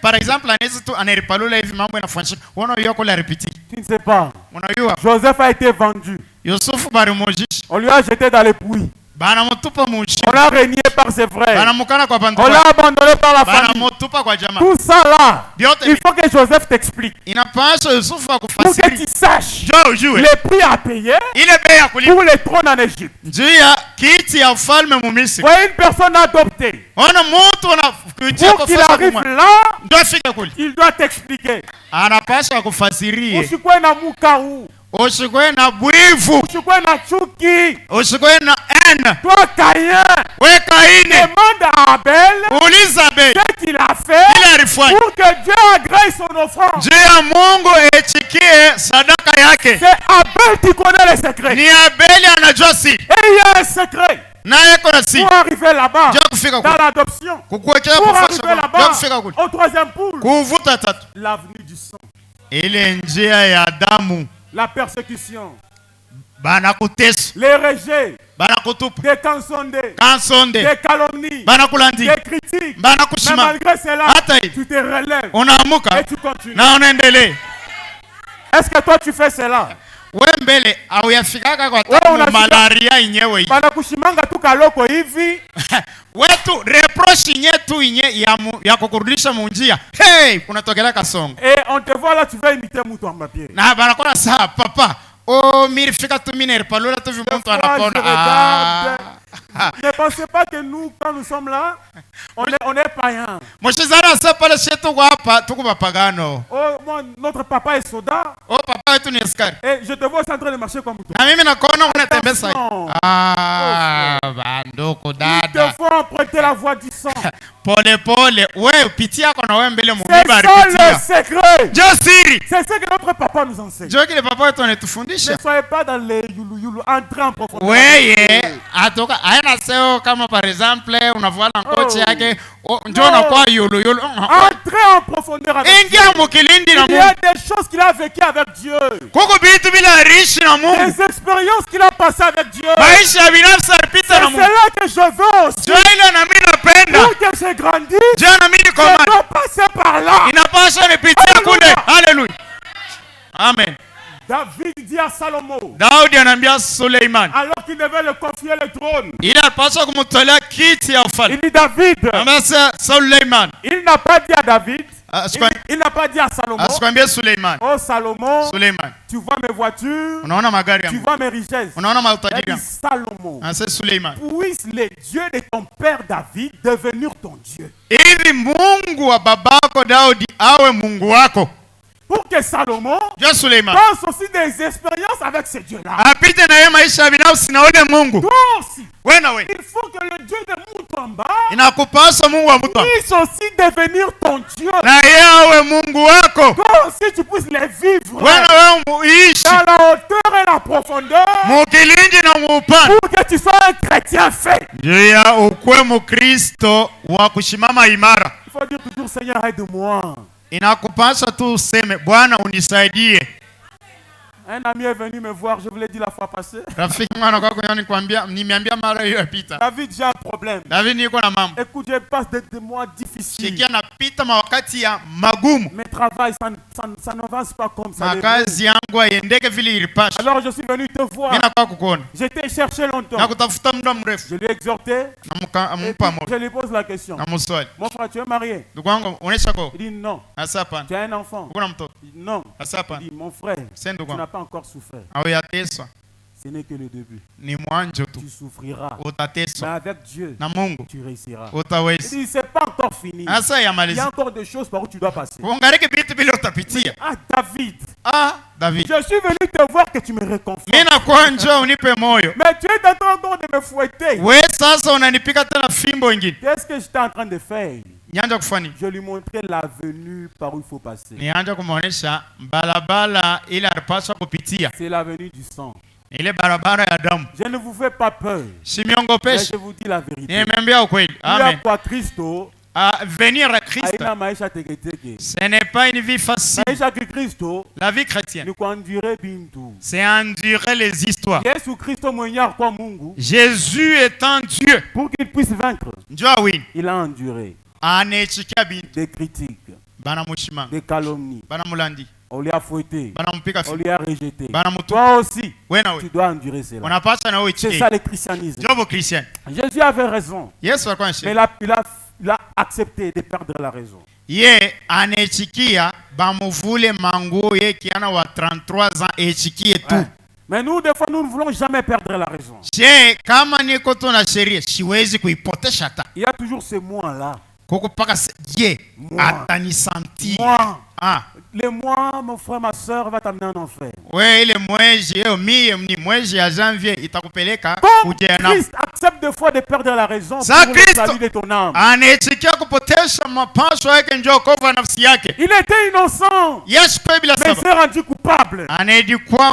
par exemple anaweza tu anaripalula hivi mambo yanafanyika. Wewe unayua kule ripiti. Tu ne sais pas. Unayua Joseph a été vendu. Yusufu barimojisha. On lui a jeté dans les puits. Bana mutupa mushi. On l'a renié par ses frères. Bana mukana kwa bantu. On l'a abandonné par la Bana famille. mutupa kwa jamaa. Tout ça là, Biote il faut que Joseph t'explique. inapaswa Yusufu Pour que akufasiri. tu saches Njoo ujue. les prix à payer Ile bei ya kulipa. pour le trône en Égypte. Njia kiti ya ufalme mu Misri. Voyez une personne adoptée. Ona mtu anakuja Pour qu'il arrive là, ndio afike kule. il doit t'expliquer. Anapaswa kufasirie. Usikwe na mukaru. Usikwe na bwivu. Usikwe na chuki. Usikwe na ena. Toi, Caïn, We Kaini. demande à Abel Uliza bei. ce qu'il a fait Ile alifanya pour que Dieu agrée son offrande. juu ya Mungu etikie sadaka yake. C'est Abel qui connaît les secrets. Ni Abeli anajua siri. Et il y a un secret Naye kuna siri. pour arriver là-bas, Ndio kufika dans kule. l'adoption. Kukuwekea Pour kufasha arriver kule. Ndio là-bas, kufika kule. au troisième poule, Kuvuta tatu. l'avenue du sang, Ile njia ya damu la persécution, banakutesa, les rejets, banakutupa, des cansondés, kansonde, des calomnies, banakulandi, des critiques. Mais banakushima. malgré cela, Hata hivi tu te relèves unaamuka et tu continues. na unaendelea. Est-ce que toi tu fais cela? We mbele au yafikaka kwa Wewe tamu unafika- malaria yenyewe hii. Banakushimanga tu kaloko hivi. Wetu reproche nyetu inye ya kukurudisha munjia. Hey, kunatokea kasongo. Et on te voit là, tu veux imiter Moutou Ambapier. Na banakona saa papa. Oh, mirifika tu mine palola tu vimuntu anakona. Ne pensez pas que nous, quand nous sommes là, on est païens. Moshizara sa pale shetu kwa hapa tuko bapagano. Oh, notre papa est soldat. Oh, papa wetu ni askari. Et je te vois aussi en train de marcher comme Moutou. Na mimi nakuona unatembea Attention. Banduku Il dada. te faut emprunter la voie du sang. Pole pole. We pitia kwa na wewe mbele C'est mumiba ça le alipitia. secret. Jo siri. C'est ce que notre papa nous enseigne. Jo kile papa wetu Ne anatufundisha. soyez pas dans les youlou youlou. Entrez en profondeur. Weye atoka aina seo kama par exemple unavala ngochi yake njoo na kwa yulu yulu. Entrez en profondeur avec Dieu. Ingia mukilindi na Il y a Mungu. des choses qu'il a vécues avec Dieu. Kuko bitu bila rishi na Mungu. Des expériences qu'il a passées avec Dieu. Maisha ya binafsi C'est alipita na Mungu. cela que je veux aussi. Jo ile na mimi napenda. Pour que je grandisse, Jo na mimi je koma. dois passer par là. Inapaswa nipitie kule. Haleluya. Amen. David dit à Salomon, Daudi anaambia Suleiman. alors qu'il devait le confier le trône, Ile alipaswa kumtolea kiti ya ufalme. il dit David, Amasa Suleiman. il n'a pas dit à David, Asikwa- il n'a pas dit à Salomon, Asikwambie Suleiman. oh Salomon, Suleiman. tu vois mes voitures, Unaona magari tu yangu. vois mes richesses. Unaona Il a mautajiri dit yangu. Salomon, Asa Suleiman. puisse les dieux de ton père David devenir ton Dieu. Hivi Mungu wa babako Daudi awe Mungu wako. Pour que Salomon Jo Suleiman. passe aussi des expériences avec ces dieux-là. Apite na yeye maisha binafsi na ule Mungu. Toi aussi, Wewe we. il faut que le Dieu de Moutouamba Inakupasa Mungu wa mtu. puisse aussi devenir ton Dieu. Na yeye awe Mungu wako. Toi aussi, tu puisses les vivre Wewe muishi dans la hauteur et la profondeur mukilindi na muupana. pour que tu sois un chrétien fait. Juu ya ukwe Mkristo wa kushimama imara. Il faut dire toujours, Seigneur, aide-moi. Inakupasa tu useme Bwana unisaidie. Un ami est venu me voir, je vous l'ai dit la fois passée. Rafiki mwana kwako nikwambia nimeambia mara hiyo yapita. David, j'ai un problème. David niko na mambo. Écoute, je passe des mois difficiles. Sikia napita mawakati ya magumu. Mes travail, ça n'avance pas comme ça. Makazi yangu aiendeke vile ilipasha. Alors je suis venu te voir. Mimi nakaa kukuona. J'étais cherché longtemps. Na kutafuta muda mrefu. Je lui ai exhorté. Nampa Et puis, moyo. je lui pose la question. Na muswali. Mon frère, tu es marié? Ndugu wangu unaisha kwa? Il dit non. Asa hapana. Tu as un enfant? Uko na mtoto? Il dit non. Asa Il hapana. dit mon frère, Sasa ndugu tu wangu. n'as pas encore souffert. Au yateswa. Ce n'est que le début. Ni mwanzo tu. Tu souffriras. Mais Utateswa. avec Dieu, Na Mungu tu réussiras. Il utaweza. dit, c'est pas encore fini. Asa Il y yamaliza. a encore des choses par où tu dois passer. Ungariki vitu vile utapitia. Ah, David, Ah, David. je suis venu te voir que tu me réconfortes. Mimi nakuwa njoo unipe moyo. Mais tu es en train encore de me fouetter. We sasa unanipika tena fimbo ingine. Qu'est-ce que j'étais en train de faire? Nianza kufanya. Je lui montrais l'avenue par où il faut passer. Nianza kumuonesha barabara ile alipaswa kupitia. C'est l'avenue du sang. Ile barabara ya damu. Je ne vous fais pas peur. Mais Simiongopeshi. je vous dis la vérité. Nimeambia ukweli. Il y a Amen. kwa Kristo, Venir à Christ, haina maisha teketeke. ce n'est pas une vie facile. Maisha ki Kristo La vie chrétienne, ni kuandire bintu. c'est endurer les histoires. Yesu Kristo mwenyewe kwa Mungu, Jésus étant Dieu, pour qu'il puisse vaincre, njoo win. il a enduré Anaechikia bintu. des critiques, Banamushimanga. des calomnies. Banamulandi. On lui a fouetté, Banampika on fimbo. lui a rejeté. Banamutu. Toi aussi, Wewe tu we. dois endurer cela. Unapaswa na wewe C'est uchikie. ça le christianisme. Njoo chrétien. Jésus avait raison, Yesu alikuwa mais anasema. il a accepté de perdre la raison. Ye anaechikia bamuvule manguo ye kiana wa 33 ans echikie tu. Ouais. Mais nous, des fois, nous ne voulons jamais perdre la raison. Je kama niko tu na sheria siwezi kuipotesha hata. Il y a toujours ce moi-là. koko paka Dieu Moi. atani sentir. Moi. Ah. Le moi, mon frère, ma soeur, va t'amener en enfer. Ouais, ile mwezi ni mwezi ya janvier itakupeleka Comme ujana. Christ accepte des fois de perdre la raison Ça, pour le Christ salut de ton âme. Anaitikia kupotesha mapasho yake ndio okovu wa nafsi yake. Il était innocent, Yesu kwa bila mais s'est sababu rendu coupable.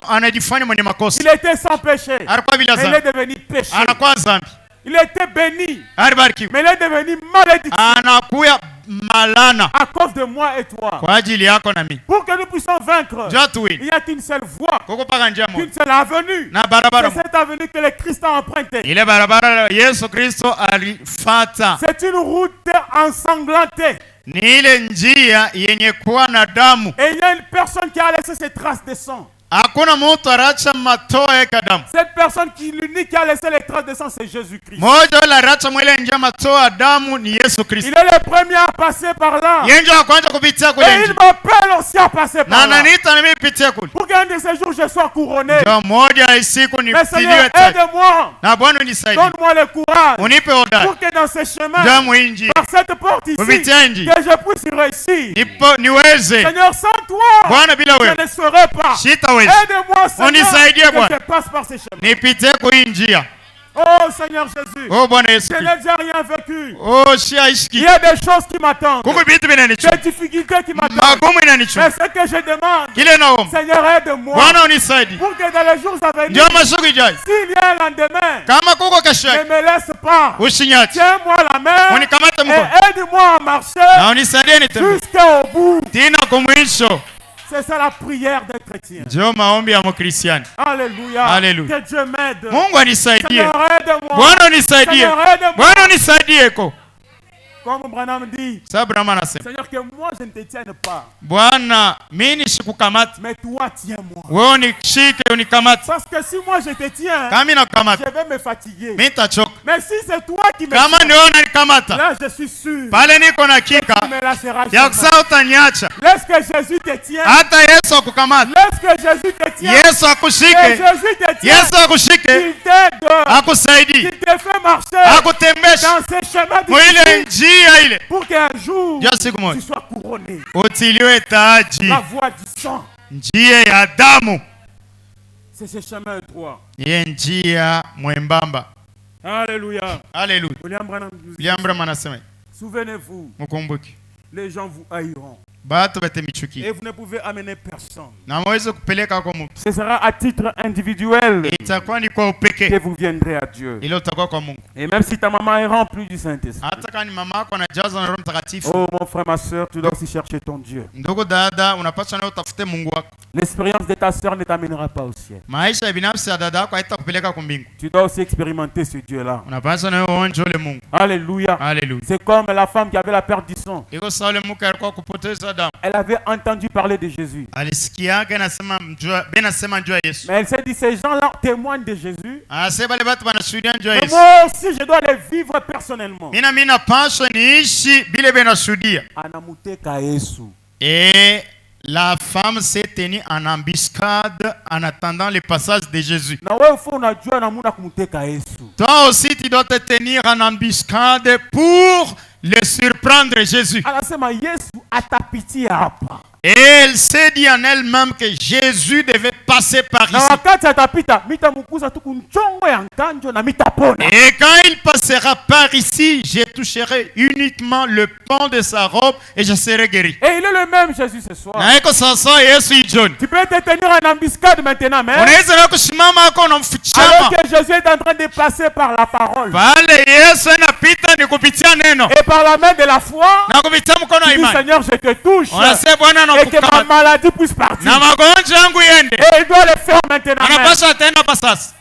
anajifanya mwenye makosa. Il était sans péché, Alikuwa bila mais il est dhambi. devenu péché. Anakuwa dhambi. Il était béni, Alibarikiwa. mais il est devenu malédiction Anakuya malana à cause de moi et toi. kwa ajili yako na mimi. Pour que nous puissions vaincre, Njoo tuwini. il n'y a qu'une seule voie, Koko paka njia moja. qu'une seule avenue. Na barabara C'est moja. cette avenue que le Christ a empruntée. Ile barabara Yesu Kristo alifata. C'est une route ensanglantée. Ni ile njia yenye kuwa na damu. Et il y a une personne qui a laissé ses traces de sang. Hakuna mtu aracha matoa yake damu. Cette personne l'unique qui a laissé les traces de sang, c'est Jésus-Christ. Moja wala aracha mwile njia matoa damu ni Yesu Kristo. Il est le premier à passer par là. Yenjo wa kwanza kupitia Et kule il njia. m'appelle aussi à passer Na par là. ananiita na mimi pitia kule. Pour qu'un de ces jours, je sois couronné. Ndio moja ya siku Mais Seigneur, nipiliwe taji. aide-moi. Na Bwana unisaidie. Donne-moi le courage. Unipe hodari. Pour que dans ces chemins, Ndio mwinji. par cette porte ici, Kupitia njia. que je puisse réussir. Niweze. Seigneur, sans toi, Bwana bila je wewe ne saurais pas. sitaweza. Aide-moi, Seigneur, Unisaidie, que Bwana. je passe par ces chemins. Nipitie kwa hii njia. Oh Seigneur Jésus, Oh Bwana Yesu je Kristo. n'ai déjà rien vécu. Oh Il shiaishiki. y a des choses qui m'attendent, Kuko vitu vinanichoma. des difficultés qui m'attendent. Magumu inanichoma. Mais ce que je demande, Kile naomba. Seigneur, aide-moi. Bwana unisaidie. Pour que dans les jours à venir, Ndio masiku ijayo. s'il y a un lendemain, Kama kuko kesho ne yake. me laisse pas. Ushinyati. Tiens-moi la main Unikamate et mkono. aide-moi à marcher Na unisaidie nitembee. jusqu'au bout. Tina kwa mwisho. C'est ça la prière d'un chrétien. Ndio maombi ya Mkristiani. Alléluia. Alléluia. Que Dieu m'aide. Mungu anisaidie. Seigneur, aide-moi. Bwana unisaidie. Seigneur, aide-moi. Bwana unisaidie ko. Comme Branham dit, Sababu Brahma anasema, Seigneur, que moi je ne te tienne pas, Bwana mimi nisikukamata. mais toi tiens-moi. Wewe unishike unikamate. Parce que si moi je te tiens, Kama mimi je nakukamata, vais me fatiguer. mimi nitachoka. Mais si c'est toi qui me Kama tiens, ndio unanikamata, là je suis sûr, pale niko na hakika tu me lâcheras ya jamais. kusaa utaniacha. Laisse que Jésus te tienne. Hata Yesu akukamata. Laisse que Jésus te tienne. Yesu Que akushike. Jésus te tienne. Yesu akushike. Il t'aide. Akusaidie. Il te fait marcher Akutembeshe dans ces chemins mwile difficiles njia ile. pour qu'un jour Ndio siku tu moja sois couronné. utiliwe taji. La voie du sang, Njia ya damu. c'est ce chemin étroit. Ye njia mwembamba. Alléluia. Haleluya. William Branham nous dit, William Branham anasema, souvenez-vous, mkumbuke. les gens vous haïront. Batu Et batemichukia. vous ne pouvez amener personne. Na mweze kupeleka kwa Mungu. Ce sera à titre individuel Itakuwa ni kwa que upekee. vous viendrez à Dieu. Ile utakuwa kwa Mungu. Et même si ta maman est remplie du Saint-Esprit. Hata kama ni mama yako anajazwa na Roho Mtakatifu. Oh mon frère, ma soeur, tu dois aussi chercher ton Dieu. Ndugu dada, unapaswa na utafute Mungu wako. L'expérience de ta soeur ne t'amènera pas au ciel. Maisha ya binafsi ya dada yako haitakupeleka kwa mbingu. Tu dois aussi expérimenter ce Dieu-là. Unapaswa na uonje ule Mungu. Alléluia. Haleluya. C'est comme la femme qui avait la perte du sang. Iko sawa ule mke alikuwa kupoteza damu. Elle avait entendu parler de Jésus. Alisikiaka anasema mjua, benasema njua Yesu. Mais elle s'est dit, ces gens-là témoignent de Jésus. Anasema bale batu banashuhudia njua Mais Yesu. moi aussi, je dois les vivre personnellement. Mimi napaswa niishi bile benashuhudia. Anamuteka Yesu. Et la femme s'est tenue en embuscade en attendant le passage de Jésus. Na wewe ufo unajua namuna kumuteka Yesu. Toi aussi, tu dois te tenir en embuscade pour le surprendre Jésus. Anasema Yesu atapitia hapa. Et elle s'est dit en elle-même que Jésus devait passer par Na ici. wakati atapita, mitamukuza tu kunchongo ya nganjo na mitapona. Et quand il passera par ici, je toucherai uniquement le pan de sa robe et je serai guéri. Et il est le même Jésus ce soir. Na iko sasa Yesu John. Tu peux te tenir en embuscade maintenant, mais Unaweza na kusimama hapo na alors mfichama. que Jésus est en train de passer par la parole Pale Yesu anapita ni kupitia neno. et par la main de la foi, Na kupitia mkono wa tu dis imani. Seigneur, je te touche Unasema Bwana et que ma anakukamata. maladie puisse partir. Na magonjwa yangu yende. Et il doit le faire maintenant. même. Anapaswa tena pa sasa.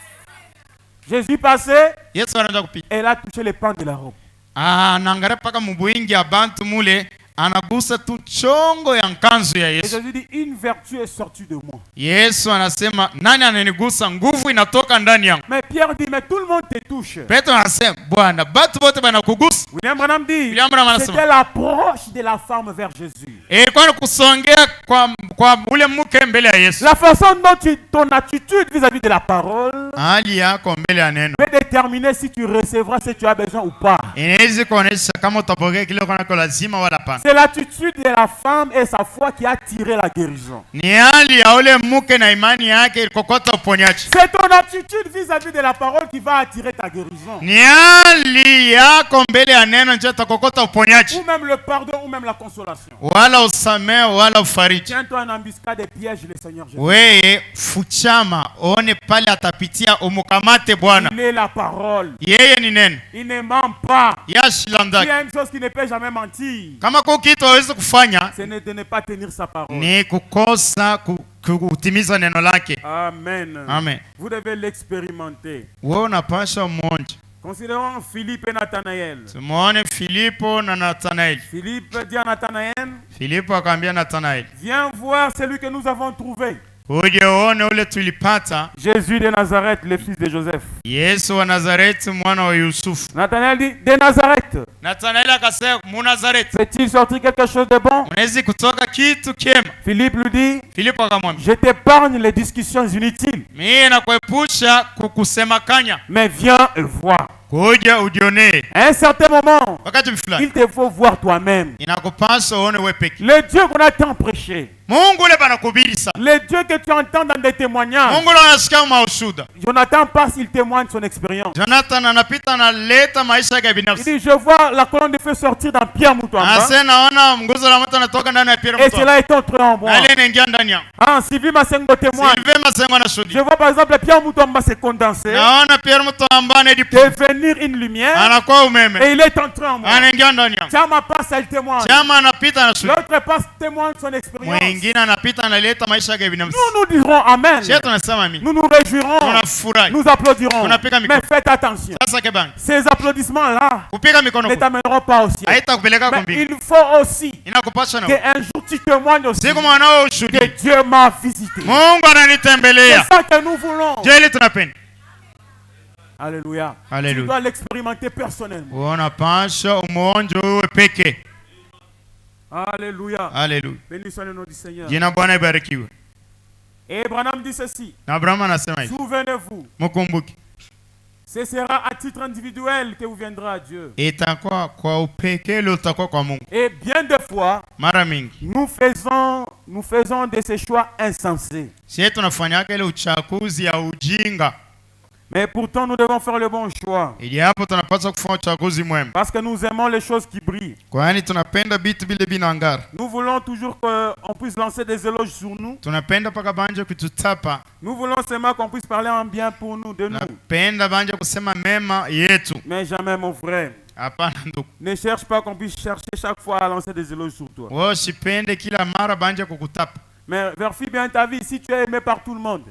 Jésus passait Yesu anaanza kupita. et il a touché le pan de la robe. Anaangalia paka mubwingi ya bantu mule, anagusa tu chongo ya nkanzu ya Et Yesu. Jésus dit, une vertu est sortie de moi. Yesu anasema nani ananigusa? Nguvu inatoka ndani yangu. Mais Pierre dit, mais tout le monde te touche. Petro anasema Bwana, batu bote banakugusa. William Branham dit, William Branham anasema c'était l'approche de la femme vers Jésus. La façon dont ton attitude vis-à-vis de la parole peut déterminer si tu recevras ce que tu as besoin ou pas. C'est l'attitude de la femme et sa foi qui a tiré la guérison. C'est ton attitude vis-à-vis de la parole qui va attirer ta guérison. Ou même le pardon, ou même la consolation. Tiens-toi en embuscade des pièges, le Seigneur Jésus. Il est la parole. Il ne ment pas. Il y a une chose qui ne peut jamais mentir. Ce n'est de ne pas tenir sa parole. Amen. Amen. Vous devez l'expérimenter. Considérons Philippe et Nathanaël. Philippe dit à Nathanaël, viens voir celui que nous avons trouvé. Jésus de Nazareth, le fils de Joseph. Nathanaël dit, de Nazareth. Peut-il sortir quelque chose de bon? Philippe lui dit, je t'épargne les discussions inutiles. Mais viens et vois. À un certain moment, il te faut voir toi-même. Le Dieu qu'on a tant prêché. Le Dieu que tu entends dans des témoignages. Jonathan passe, il témoigne son expérience. Il dit, je vois la colonne de feu sortir dans Pierre Mutuamba. Et cela est entré en moi. Sylvie Masengo témoigne. Je vois par exemple Pierre Mutuamba se condenser, devenir une lumière. Et il est entré en moi. Chama passe, elle témoigne. L'autre passe, témoigne son expérience. Nous dirons Amen. Nous nous réjouirons. Nous applaudirons. Mais faites attention. Ces applaudissements-là ne t'amèneront pas au ciel. Mais il faut aussi qu'un jour tu témoignes aussi que Dieu m'a visité. C'est ça que nous voulons. Alléluia. Tu dois l'expérimenter personnellement. Alléluia. Béni soit le nom du Seigneur. Et Branham dit ceci. Souvenez-vous. Ce sera à titre individuel que vous viendrez à Dieu. Et bien des fois, nous faisons de ces choix insensés. Mais pourtant, nous devons faire le bon choix. Parce que nous aimons les choses qui brillent. Nous voulons toujours qu'on puisse lancer des éloges sur nous. Nous voulons seulement qu'on puisse parler en bien pour nous, de nous. Mais jamais, mon frère. Ne cherche pas qu'on puisse chercher chaque fois à lancer des éloges sur toi. Mais vérifie bien ta vie si tu es aimé par tout le monde.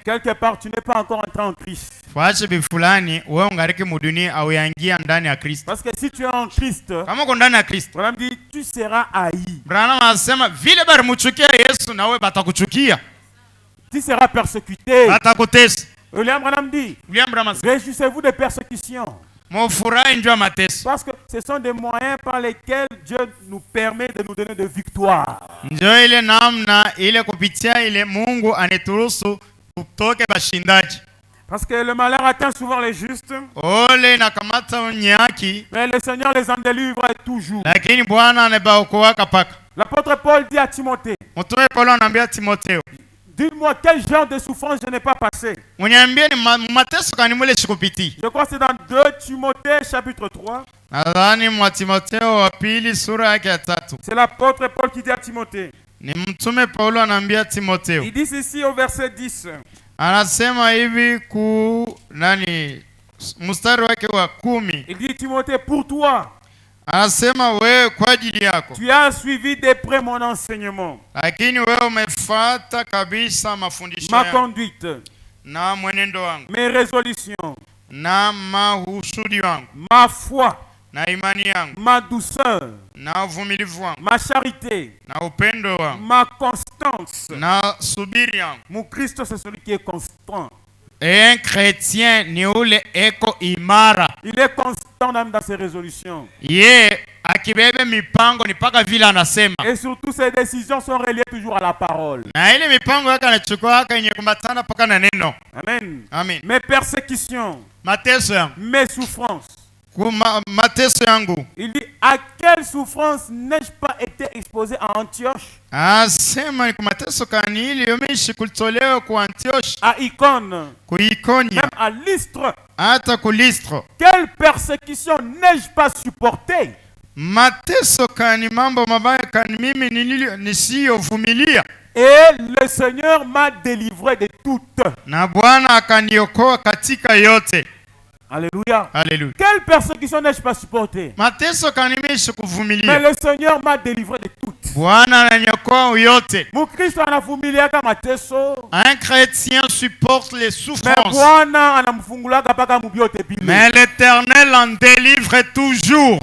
Quelque part, tu n'es pas encore entré en Christ. Parce que si tu es en Christ, Branham dit, tu seras haï. Tu seras persécuté. William Branham dit, réjouissez-vous des persécutions. Parce que ce sont des moyens par lesquels Dieu nous permet de nous donner des victoires. Parce que le malheur atteint souvent les justes. Mais le Seigneur les en délivre toujours. L'apôtre Paul dit à Timothée, dis-moi quel genre de souffrance je n'ai pas passé. Je crois que c'est dans 2 Timothée chapitre 3. C'est l'apôtre Paul qui dit à Timothée. Il dit ceci au verset 10. Il dit Timothée, pour toi, tu as suivi de près mon enseignement, ma conduite, mes résolutions, ma foi, ma douceur, ma charité, ma constance. Mon Christ, c'est celui qui est constant. Un chrétien ni ule eko imara. Il est constant même dans ses résolutions. Akibebe mipango ni paka vile anasema. Et surtout ses décisions sont reliées toujours à la parole. Na ile mipango yake anachukua yenye kumbatana paka na neno. Amen. Amen. Mes persécutions, Mateso yangu. mes souffrances. Mateso yangu. Il dit, à quelle souffrance n'ai-je pas été exposé à Antioche? Asema ni kumateso kani ili yomishi kulitolewa ku Antioche. À Icône. Ku Ikonia. Même à Lystre. Hata ku Lystre. Quelle persécution n'ai-je pas supporté? Mateso kani mambo mabaya kani mimi nisiyovumilia. Et le Seigneur m'a délivré de toutes. Na Bwana akaniokoa katika yote. Alléluia. Alléluia. Quelle persécution n'ai-je pas supporté? Mateso kani mimi Mais sikuvumilia. le Seigneur m'a délivré de toutes. Bwana ananiokoa yote. Mukristo anavumilia mateso. Un chrétien supporte les Mais souffrances. Bwana anamfungulaka paka mubyote bile. Mais l'Éternel en délivre toujours.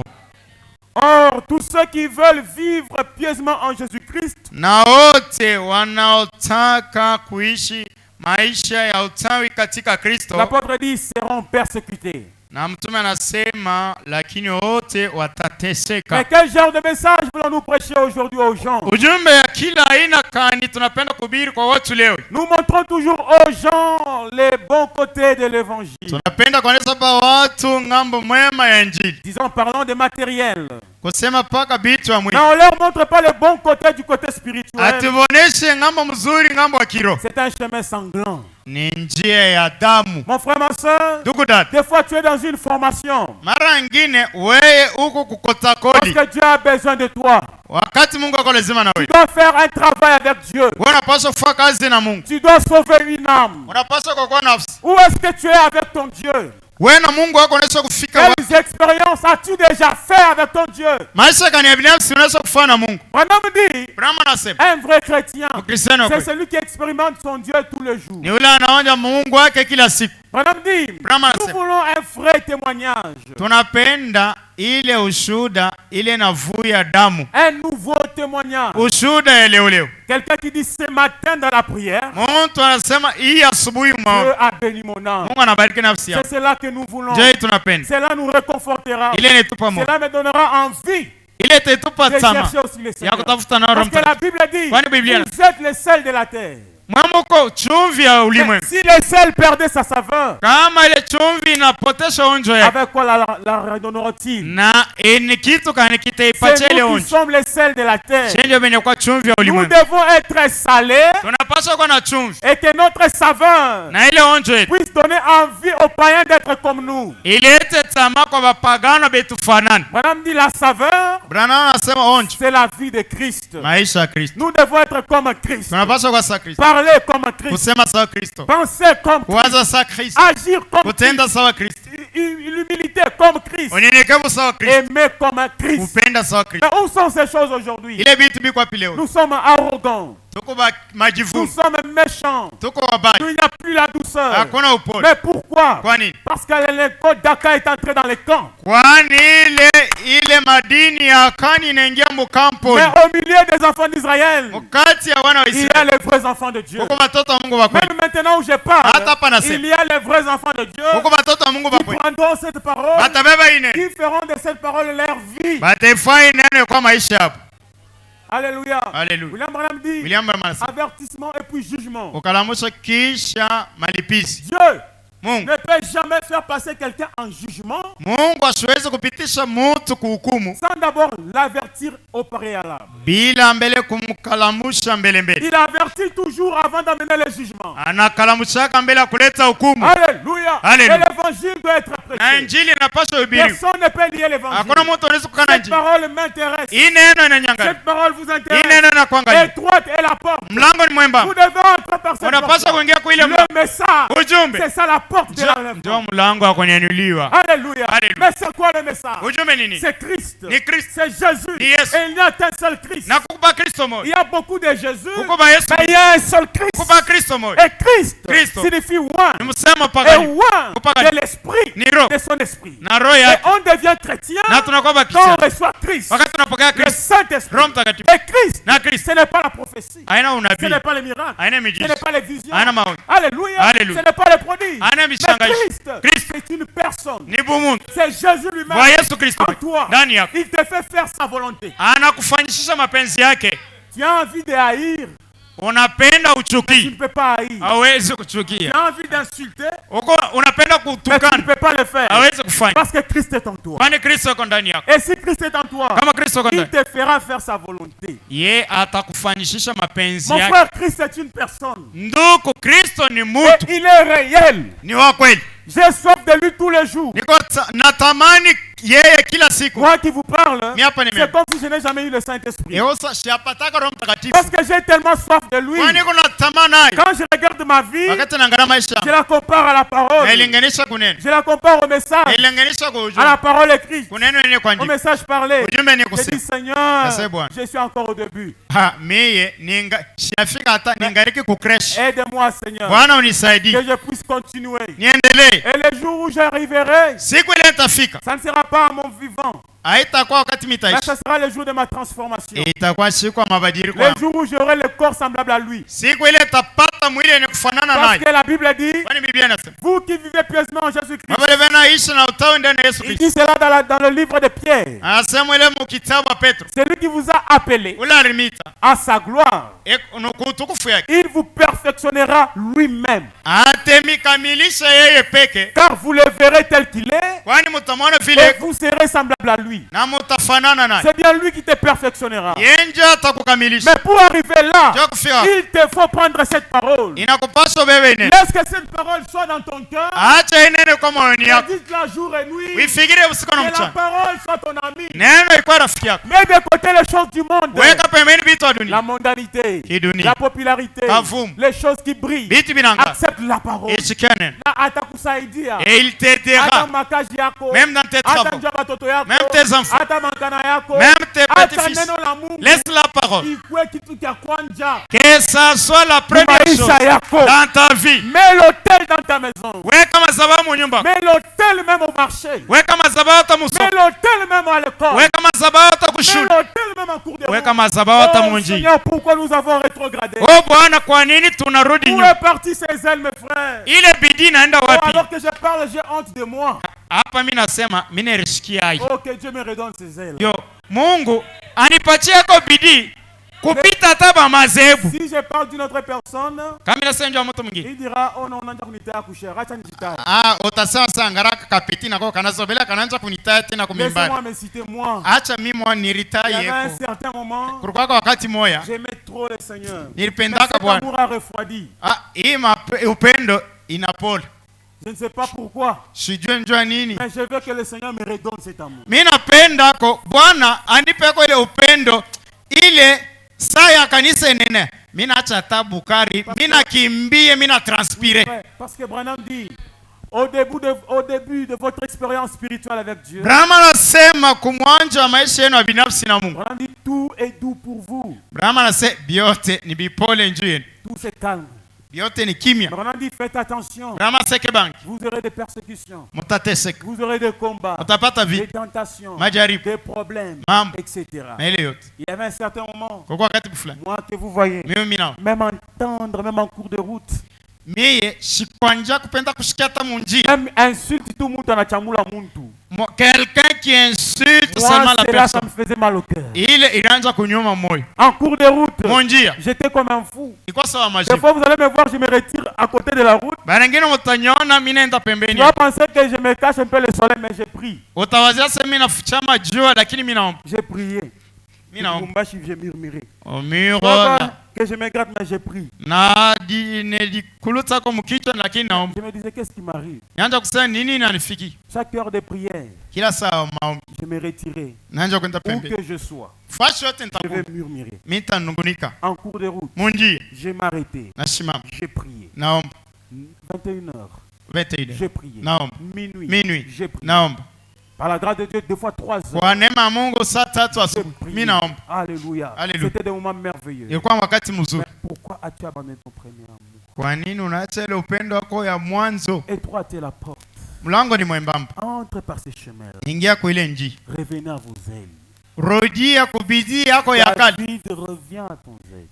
Or, tous ceux qui veulent vivre pieusement en Jésus-Christ, Na wote wanaotaka kuishi maisha ya utawi katika Kristo. l'apôtre dit, seront persécutés. Na mtume anasema lakini wote watateseka. Mais quel genre de message voulons-nous prêcher aujourd'hui aux gens? Ujumbe ya kila aina kani tunapenda kuhubiri kwa watu leo. Nous montrons toujours aux gens les bons côtés de l'évangile. Tunapenda kuonyesha kwa watu ngambo mwema ya Injili. Disons, parlons de matériel. Kusema paka bitu ya mwili. Mais on ne leur montre pas le bon côté du côté spirituel. Atuboneshe ngambo mzuri ngambo wa kiroho. C'est un chemin sanglant. Ni njia ya damu. Mon frère, ma soeur, Ndugu dada, des fois tu es dans une formation. mara ngine wewe uko kukota kodi. Parce que Dieu a besoin de toi. Wakati Mungu ako lazima na Tu wewe. dois faire un travail avec Dieu. Wewe unapaswa kufanya kazi na Mungu. Tu dois sauver une âme. Unapaswa kuokoa nafsi. Où est-ce que tu es avec ton Dieu? Wewe na Mungu wako unaweza kufika wapi? Quelles expériences as-tu déjà fait avec ton Dieu? Maisha kani ya binafsi unaweza kufanya na Mungu. Mon homme dit, Brahma anasema, un vrai chrétien, Mkristiano c'est kweli celui qui expérimente son Dieu tous les jours. ni yule anaonja Mungu wake kila siku. Mon homme dit, Brahma nous anasema, voulons un vrai témoignage. tunapenda ile ushuda ile navuya damu. Un nouveau témoignage. Ushuda ile ule. Quelqu'un qui dit ce matin dans la prière, Mtu anasema hii asubuhi Dieu maombi. a béni mon âme. Mungu anabariki nafsi yako. C'est cela que nous voulons. Je tunapenda. Cela nous réconfortera. Ile netupa moyo. Cela me donnera envie Ile tetupa de tama. chercher aussi le Ya Seigneur. kutafuta na Parce que la Bible dit, Kwani Biblia vous êtes le sel de la terre. Mwamuko chumvi ya Mais ulimwengu. si le sel perdait sa saveur, Kama ile chumvi inapotesha onjo yake. avec quoi la redonnera-t-il? Na ni kitu kani kitaipatia C'est ile nous qui onjo. sommes les sels de la terre. Chenjo benye kwa chumvi ya Nous ulimwengu. devons être salés Tunapaswa kuwa na chumvi. et que notre saveur Na ile onjo yetu puisse donner envie aux païens d'être comme nous. ilete tamaa kwa wapagano betu fanani. Madame dit la saveur, Branham anasema onjo c'est la vie de Christ. maisha ya Kristo. Nous devons être comme Christ. Tunapaswa kuwa sa Kristo. Parler comme Christ. Kusema sawa Kristo. Penser comme Christ. Kuwaza sawa Kristo. Agir comme Christ. Kutenda sawa Kristo. L'humilité comme Christ. Unyenyekevu sawa Kristo. Aimer comme Christ. Kupenda sawa Kristo. Mais où sont ces choses aujourd'hui? Ile vitu biko wapi leo? Nous sommes arrogants. Tuko Nous majivuno. sommes méchants. Tuko wabaya. Il n'y a plus la douceur. Hakuna upole. Mais pourquoi? Kwa nini? Parce que l'école d'Aka est entrée dans les camps. Kwani ile madini ya kani inaingia mukampo. Mais au milieu des enfants d'Israël, Mukati ya wana wa il y a Israeli. les vrais enfants de Dieu. Huko watoto wa Mungu wa kweli. Même maintenant où je parle, Hata hapa nasema. il y a les vrais enfants de Dieu Huko watoto wa Mungu wa qui kweli. prendront cette parole, Batabeba ine. qui feront de cette parole leur vie. Bataifanya neno kwa maisha yao. Alléluia. Alléluia. William Branham dit William Branham anasema, avertissement et puis jugement. ukalamusha kisha malipizi. Dieu Mungu ne peut jamais faire passer quelqu'un en jugement Mungu asiwezi kupitisha mtu kuhukumu sans d'abord l'avertir au préalable. bila mbele kumkalamusha mbele mbele. Il avertit toujours avant d'amener le jugement. Anakalamushaka mbele ya kuleta hukumu. Alléluia. Alléluia. Et l'évangile doit être Na prêché. injili inapaswa hubiriwe. Personne ne peut lier l'évangile. Hakuna mtu anaweza kukana Cette injili. parole m'intéresse. Hii neno inanyang'anya. Cette parole vous Hii intéresse. neno inakuangalia. Étroite est la porte. Mlango ni Vous mwembamba. devez entrer par cette Unapaswa porte. kuingia kwa ile mlango. Le message, Ujumbe c'est ça la porte de ndio l'enlèvement. mlango wa kunyanyuliwa. Alléluia. Alléluia. Mais c'est quoi le message? Ujumbe ni nini? C'est Christ. Ni Kristo. C'est Jésus. Ni Yesu. Et il n'y a qu'un seul Christ. Na kukupa Kristo moja. Il y a beaucoup de Jésus, Kukupa Yesu. mais il y a un seul Christ. Kukupa Kristo moja. Et Christ Kristo. signifie one. Ni msemo Et pagani. one Kupagani. de l'esprit Ni roho. de son esprit. Na roho Et yake. on devient chrétien Na tunakuwa quand on bakristo. reçoit Christ. Wakati tunapokea Le Kristo. Saint-Esprit. Roho Mtakatifu. Et Christ, Na Kristo. ce n'est pas la prophétie. Haina Ce unabii. n'est pas les miracles. Haina Ce miujiza. n'est pas les visions. Haina maono. Alléluia. Alléluia. Ce n'est pas les prodiges. Haina Mais mishangaji. Christ, Christ. c'est une personne. Ni bumuntu. C'est Jésus lui-même. Bwana Yesu Kristo. En toi. Ndani yako. Il te fait faire sa volonté. Anakufanyisha mapenzi yake. Tu as envie de haïr. Unapenda Tu ne uchuki. peux pas haïr. Hawezi Tu kuchukia. as envie d'insulter. Unapenda Mais tu ne kutukana. peux pas le faire. Hawezi kufanya. Parce que Christ est en toi. Kwani Kristo yuko ndani yako. Et si Christ est en toi, Kama Kristo yuko il ndani. te fera faire sa volonté. Ye atakufanyisha mapenzi Mon yake. frère, Christ est une personne. Ndugu, Kristo ni Et mtu. il est réel. Ni wa kweli. J'ai soif de lui tous les jours. Natamani yeye kila siku. Moi qui vous parle, Mi hapa ni c'est mimi. comme si je n'ai jamais eu le Saint-Esprit. Eosa shapataka Roho Mtakatifu. Parce que j'ai tellement soif de lui. Kwani kuna tamaa naye. Quand je regarde ma vie, Wakati naangalia maisha. je la compare à la parole. Nailinganisha kunena. Je la compare au message, Nailinganisha kwa à ujumbe. la parole écrite, Kuneno yenye kwa au njia. message parlé. Ujumbe ni Je dis, kusema. Seigneur, Ase Bwana. je suis encore au début. Ha, mie shafika hata ningariki kucrash. Aide-moi, Seigneur, Bwana unisaidie. que je puisse continuer. Niendelee. Et le jour où j'arriverai, Siku ile itafika. ça ne sera pas à mon vivant, Haitakuwa wakati mais mitaishi. ce sera le jour de ma transformation. Itakuwa siku ya mabadiliko. Le jour où j'aurai le corps semblable à lui. Siku ile itapata mwili yenye kufanana Parce naye. que la Bible dit, Kwani Biblia inasema, vous qui vivez pieusement en Jésus-Christ, wale wanaishi na utawi ndani ya Yesu il Kristo. dit cela dans le livre de Pierre. Anasema ile mu kitabu ya Petro. Celui qui vous a appelé Ule alimita. à sa gloire, Kwa utukufu yake. il vous perfectionnera lui-même. Atemikamilisha yeye peke. Car vous le verrez tel qu'il est, Kwani mtamwona et vile vous serez semblable à lui. na mtafanana naye. C'est bien lui qui te perfectionnera. Yenje atakukamilisha. Mais pour arriver là, Ndio kufika. il te faut prendre cette parole. Inakupaswa bebe ine. Laisse que cette parole soit dans ton cœur. Acha inene kwa moyoni yako. Dites-la jour et nuit. Uifikire usiku na Que la mchana. parole soit ton ami. Neno ikuwa rafiki yako. Mets de côté les choses du monde. Weka pembeni vitu vya dunia. La mondanité, Kidunia. la popularité, Kavumu. les choses qui brillent. Vitu vinanga. Accepte la parole. Ishikane. Na atakusaidia. Et il Hata t'aidera. makazi yako. Même dans tes Hata travaux. njia watoto yako. Même tes enfants. Hata mankana yako. Même tes Hata petits-fils. neno la Mungu. Laisse la parole. Ikue kitu cha kwanja. Que ça soit la première Maisha chose yako. dans ta vie. Mets l'hôtel dans ta maison. Weka madhabahu mu nyumba. Mets l'hôtel même au marché. Weka madhabahu hata mu Mets soko. l'hôtel même à l'école. Weka madhabahu hata Mets kushule. l'hôtel même en cours de Weka route. madhabahu hata Oh mu njia. Seigneur, pourquoi nous avons rétrogradé? Oh Bwana, kwa nini tunarudi Où nyuma? est parti ces ailes, mes frères? Ile bidii inaenda Oh, wapi? alors que je parle, j'ai honte de moi. Hapa mimi nasema mimi narishikia hai. Oh, que Dieu me redonne ces ailes. Yo, Mungu anipatie kwa bidii kupita hata ba madhehebu. Si je parle d'une autre personne, Kama nasema ndio mtu mwingine. il dira, oh non, on a kunitaya kushare. Acha nijitaye. Utasema sasa ngaraka kapeti na kwa kanazobela kanaanza kunitaya tena kumimbani. Laissez-moi me citer moi. Acha mimi mwa Il y niritaye avait un yeko. certain moment, Kulikuwa wakati moya j'aimais trop le Seigneur. Mais nilipendaka cet Bwana. amour a refroidi. Hii upendo inapola. Je ne sais pas pourquoi, Sijue njua nini. mais je veux que le Seigneur me redonne cet amour. Mimi napenda ko Bwana anipe kwa ile upendo ile saa ya kanisa nene. Mimi naacha tabu kari, mimi nakimbie, mimi na transpire. Parce que Branham dit, au début de votre expérience spirituelle avec Dieu, Brahma anasema kumwanja wa maisha yenu ya binafsi na Mungu. Branham dit, tout est doux pour vous. Brahma anasema biote ni bipole njuu yenu. Tout c'est calme. Biote ni kimya. Branham dit, faites attention. Brahma seke banki. Vous aurez des persécutions. Mutateseka. Vous aurez des combats, Mutapata des vita. tentations, Majaribu. des problèmes, Mambo. etc. Na ile yote. Il y avait un certain moment, Kwa wakati fulani. moi que vous voyez, Mimi nao. même entendre, même en cours de route, Mie sikwanja kupenda kushikia hata munjia. même insulte tout le monde en achamula muntu. Quelqu'un qui insulte Moi, seulement la cela, ça personne. me faisait mal au cœur. Ile ilianza kunyuma moyo. En cours de route, Munjia. j'étais comme un fou. Ilikuwa sawa Des majibu. fois, vous allez me voir, je me retire à côté de la route. Barangine mutanyona mimi naenda Tu pembeni. vas penser que je me cache un peu le soleil, mais j'ai pris. Utawazia sasa mimi nafichama jua lakini mimi naomba. J'ai prié. Mimi naomba. Mumbashi, j'ai murmuré. O Tu miro vas voir que je me gratte, mais j'ai pris. na nilikulutsa kwa mkichwa lakini naomba. Je me disais, qu'est-ce qui m'arrive? Nianza kusema nini inanifiki. Chaque heure de prière, Kila saa maombi. je me retirais. Naanza kwenda Où pembeni. que je sois, Fashi yote je nitakuwa. vais murmurer. Mimi nitanungunika. En cours de route, Munjia. je m'arrêtais. Nashimama. J'ai prié. Naomba. 21h, 21. j'ai prié. Naomba. Minuit, j'ai prié. Naomba. Par la grâce de Dieu, 2 fois 3 heures. Kwa neema ya Mungu saa 3 j'ai asubuhi. prié. Mimi naomba. Alléluia. Alléluia. C'était des moments merveilleux. Ilikuwa wakati mzuri. Mais pourquoi as-tu abandonné ton premier amour? Kwa nini unaacha ile upendo wako ya mwanzo? Et toi, tu es la porte. Mlango ni mwembamba. Entre par ces chemins-là. Ingia kwa ile njia. Revenez à vos ailes. Rudia kubidii yako ya kale. David, reviens à ton aile.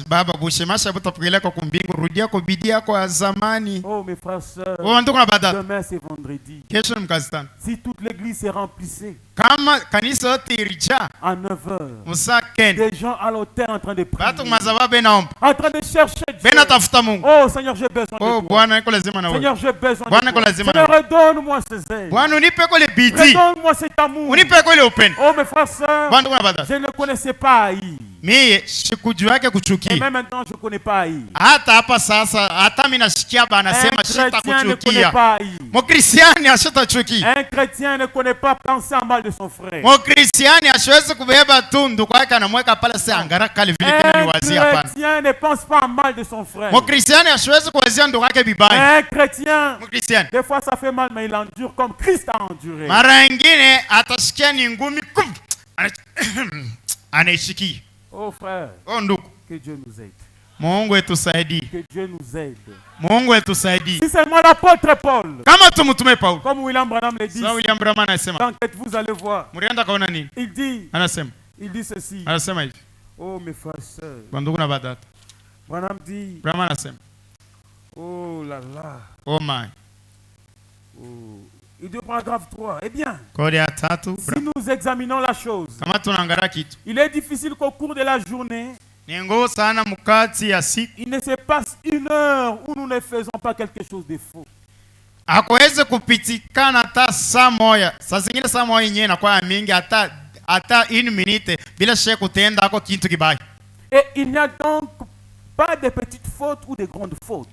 Baba bushemasha butapeleka kumbingu. Rudia kubidii yako ya zamani. Oh mes frères sœurs. Oh ndugu na badada. Demain c'est vendredi. Kesho ni mkazitano. Si toute l'église est remplissée. Kama kanisa yote irijaa. À 9h. Musa ken. Des gens à l'autel en train de prier. Batu mazaba benaomba. En train de chercher Dieu. Bena tafuta Mungu. Oh Seigneur, j'ai besoin de toi. Oh Bwana niko lazima na wewe. Seigneur, j'ai besoin Bwana de niko toi. lazima na Seigneur, wewe. redonne-moi ces ailes. Bwana unipe kule bidii. Redonne-moi cet amour. Unipe kule upendo. Oh mes frères sœurs. Bwana ndugu na badada. Je ne connaissais pas Haï. Mie sikujua yake Et kuchukia. même maintenant je ne connais pas Haï. Hata hapa sasa hata mimi nasikia bana sema Un chrétien ne connaît sitakuchukia. pas Haï. Mkristiani ashitachukia. Un chrétien ne connaît pas penser en mal de son frère. Mkristiani asiwezi kubeba tu ndugu yake anamweka pale sasa angara kale vile kile Un niwazia hapana. chrétien ne pense pas en mal de son frère. Mkristiani asiwezi kuwazia ndugu yake vibaya. Un chrétien, Mkristiani des fois ça fait mal mais il endure comme Christ a enduré. mara nyingine atasikia ni ngumi anaishikia. Oh frère, Oh ndugu, que Dieu nous aide. Mungu etusaidie. Que Dieu nous aide. Mungu etusaidie. Si seulement l'apôtre Paul, Kama tumtume Paulo. comme William Branham le dit, Sasa William Branham anasema, dans Quête, vous allez voir, mlienda kaona nini? il dit ceci. Anasema hivi. Oh mes frères et sœurs, Kwa ndugu na badata. Branham dit, Branham anasema, oh là là, oh my. oh. Il dit au paragraphe 3, eh bien, Kodi ya tatu. si nous examinons la chose, Kama tunaangalia kitu. il est difficile qu'au cours de la journée, Ni ngumu sana mkati ya siku. il ne se passe une heure où nous ne faisons pas quelque chose de faux. Hakuweze kupitikana hata saa moja. Saa zingine saa moja yenyewe inakuwa mingi hata une minute bila shaka kutenda hako kitu kibaya. Et il n'y a donc pas de petites fautes ou de grandes fautes.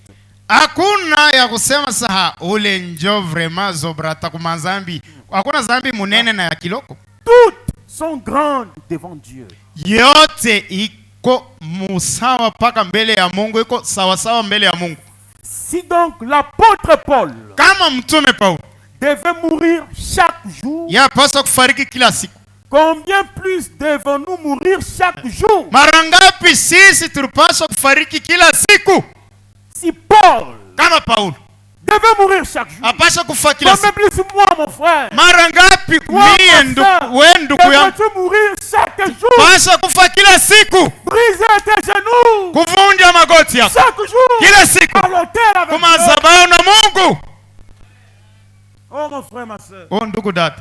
Hakuna ya kusema saha ule njo vraiment zobrata kuma zambi. Hakuna zambi munene na ya kiloko. Toutes sont grandes devant Dieu. Yote iko musawa paka mbele ya Mungu, iko sawa sawa mbele ya Mungu. Si donc l'apôtre Paul Kama mtume Paulo devait mourir chaque jour, yapaswa kufariki kila siku. combien plus devons-nous mourir chaque jour? Mara ngapi sisi tulipaswa kufariki kila siku? Si Paul Kama Paulo devait mourir chaque jour, apaswa kufa kila combien siku. plus moi mon frère? Mara ngapi mie ndugu yangu Devrais-tu mourir chaque jour? paswa kufa kila siku? Briser tes genoux Kuvunja magoti yako chaque jour kila siku à l'autel avec kwa Dieu. madhabahu na Mungu. Oh mon frère, ma soeur. Oh ndugu dada,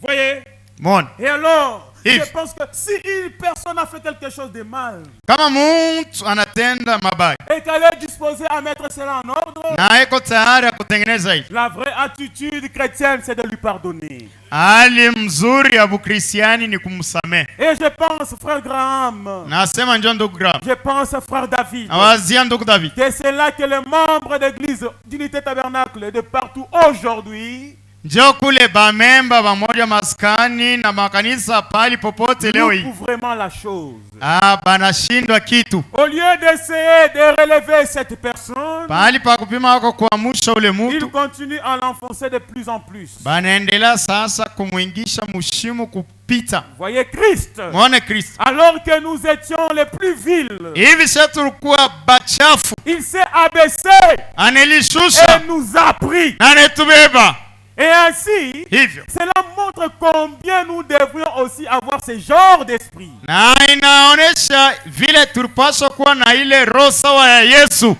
Voyez? muone Et alors, If. je pense que si une personne a fait quelque chose de mal kama mtu anatenda mabaya et qu'elle est disposée à mettre cela en ordre, na iko tayari ya kutengeneza hivi, la vraie attitude chrétienne, c'est de lui pardonner. hali mzuri ya Bukristiani ni kumsamehe. Et je pense, frère Graham, Nasema njo ndugu Graham, je pense, frère David, nawazia ndugu David, que c'est là que les membres d'église d'unité tabernacle de partout aujourd'hui njo kule bamemba bamoja maskani na makanisa pali popote leo hii louent vraiment la chose. banashindwa kitu. Au lieu d'essayer de relever cette personne, Pahali pa kupima wako kuamsha ule ils mtu, continuent à l'enfoncer de plus en plus. banaendelea sasa kumwingisha mushimu kupita. Voyez Christ, Mwone Kristo, alors que nous étions les plus vils, hivi sasa tulikuwa bachafu, il s'est abaissé anelishusha et nous a pris. anetubeba. Et ainsi, Hivyo cela montre combien nous devrions aussi avoir ce genre d'esprit. na inaonesha vile tulipaswa kuwa na ile roho sawa ya Yesu.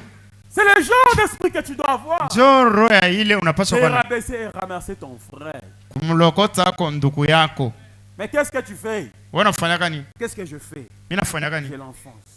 C'est le genre d'esprit que tu dois avoir. Jo roho ya ile unapaswa Et kuwa na rabaisser et ramasser ton frère. kumlokota ako ndugu yako. Mais qu'est-ce que tu fais? Wewe unafanyaka nini? Qu'est-ce que je fais? Mimi nafanyaka Je nini? l'enfonce.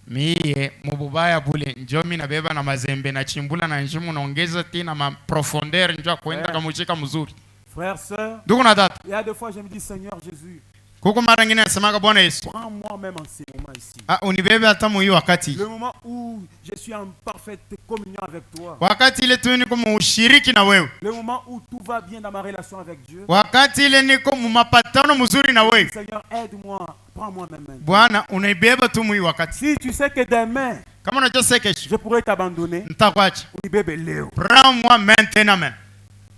Mie mububaya bule njo mimi nabeba na mazembe na chimbula na njimu naongeza tena ma profondeur njo kwenda kamuchika mzuri. Frère, sœur, Ndugu na dada, il y a des fois je me dis, Seigneur Jésus, kuko mara nyingine nasemaga Bwana Yesu, prends-moi même en ces moments ici. unibebe hata mu hii wakati. Le moment où je suis en parfaite communion avec toi. Wakati ile tu niko mu ushiriki na wewe. Le moment où tout va bien dans ma relation avec Dieu. Wakati ile niko mu mapatano mzuri na wewe. Seigneur, aide-moi, prends-moi même. Bwana unaibeba tu mu hii wakati. Si tu sais que demain, Kama unajua kesho je pourrais t'abandonner, nitakuacha. unibebe leo. Prends-moi maintenant même.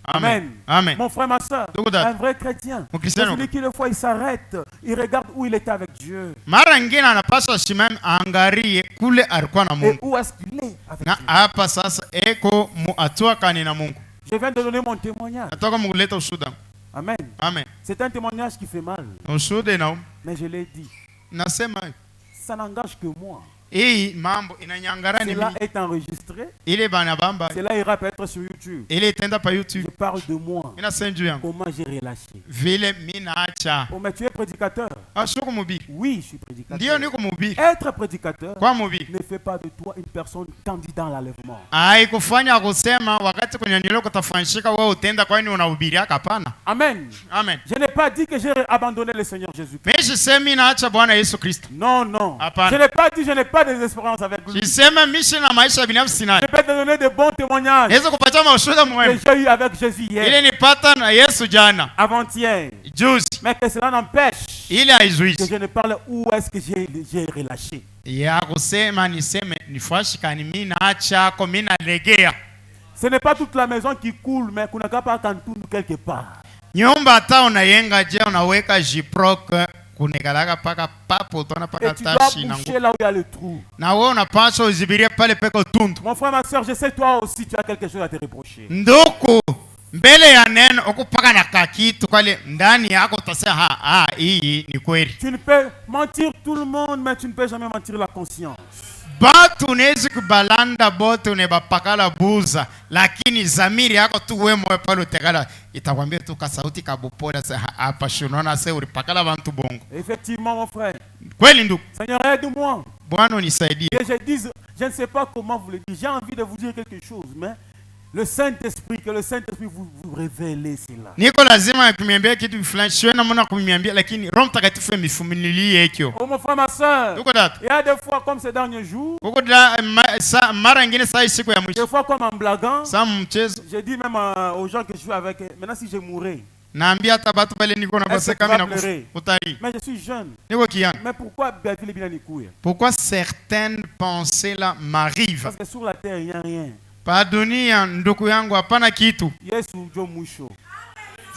Amen. Amen. Mon frère, ma soeur, un vrai chrétien, Mkristiano. celui qui, des fois, il s'arrête, il regarde où il était avec Dieu. Mara ngine anapaswa simame aangalie kule alikuwa na Et Mungu. où est-ce qu'il est avec Na Dieu. hapa sasa eko mu hatua kani na Mungu. Je viens de donner mon témoignage. Natoka mkuleta ushuda. Amen. Amen. C'est un témoignage qui fait mal. Ushuda na Mais je l'ai dit. nasema Ça n'engage que moi. hii mambo inanyangara ni Cela mimi. est enregistré. Ile bana bamba. Cela ira peut-être sur YouTube. Ile itenda pa Je YouTube. parle de moi. Ina senju yangu. Comment j'ai relâché. Vile mimi naacha. Oh, mais tu es prédicateur. Ashuko mubiri. Oui, je suis prédicateur. Ndio niko mubiri. Être prédicateur Kwa mubiri. ne fait pas de toi une personne candidate dans l'enlèvement. Haikufanya kusema wakati kunyanyuliwa kutafanyika wewe utenda kwani unahubiri hapana. Amen. Amen. Je n'ai pas dit que j'ai abandonné le Seigneur Jésus-Christ. Mimi sisemi naacha Bwana Yesu Kristo. Non, non. Hapana. Je n'ai pas dit que je n'ai pas des espérances avec lui. Sisema mishi na maisha binafsi nayo. Je peux te donner de bons témoignages Naweza kupatia mashuhuda que muhimu. j'ai eu avec Jésus hier, Ile nipata na Yesu jana, avant-hier. juzi. Mais que cela n'empêche Ile que haizuizi. je ne parle où est-ce que j'ai relâché. Ya kusema niseme nifuashi kani mimi naacha ko mimi nalegea. Ce n'est pas toute la maison qui coule, mais qu'on n'a qu'à pas cantoune quelque part. Nyumba hata unayenga je unaweka jiprok kunekalaka paka papo utona Et paka tu dois tashi na boucher nguvu. là où il y a le trou. Na wewe unapaswa uzibirie pale peko tundu. Mon frère, ma soeur, je sais toi aussi, tu as quelque chose à te reprocher. Nduku mbele ya neno ukupaka na kakitu kwale ndani yako utasema hii ni kweli. Tu ne peux mentir tout le monde, mais tu ne peux jamais mentir la conscience. Batu unawezi kubalanda bote unebapakala buza, lakini zamiri yako tu wewe moyo pale utekala itakwambia tu ka sauti kabupora sasa hapa shunona sasa ulipakala bantu bongo. Effectivement, mon frère. Kweli ndugu, Seigneur, aide-moi. Bwana unisaidie. Que je dise, je ne sais pas comment vous le dites. J'ai envie de vous dire quelque chose, mais le Saint-Esprit, que le Saint-Esprit vous révèle cela. Niko lazima kumiambia kitu fulani, siwe na mbona kumiambia, lakini Roho Mtakatifu amefumililie hicho. Oh mon frère, ma soeur. Uko data. Il y a des fois comme ces derniers jours. Uko mara nyingine saa siku ya mwisho. Des fois comme en blaguant. Saa mchezo. Je dis même aux gens que je suis avec, maintenant si je mourrais. Naambia hata batu pale niko na bose kama na utari. Mais je suis jeune. Niko kiana. Mais pourquoi Béatrice bien nikuya? Pourquoi certaines pensées là m'arrivent? Parce que sur la terre il n'y a rien. Pa dunia ndugu yangu hapana kitu. Yesu ndio mwisho.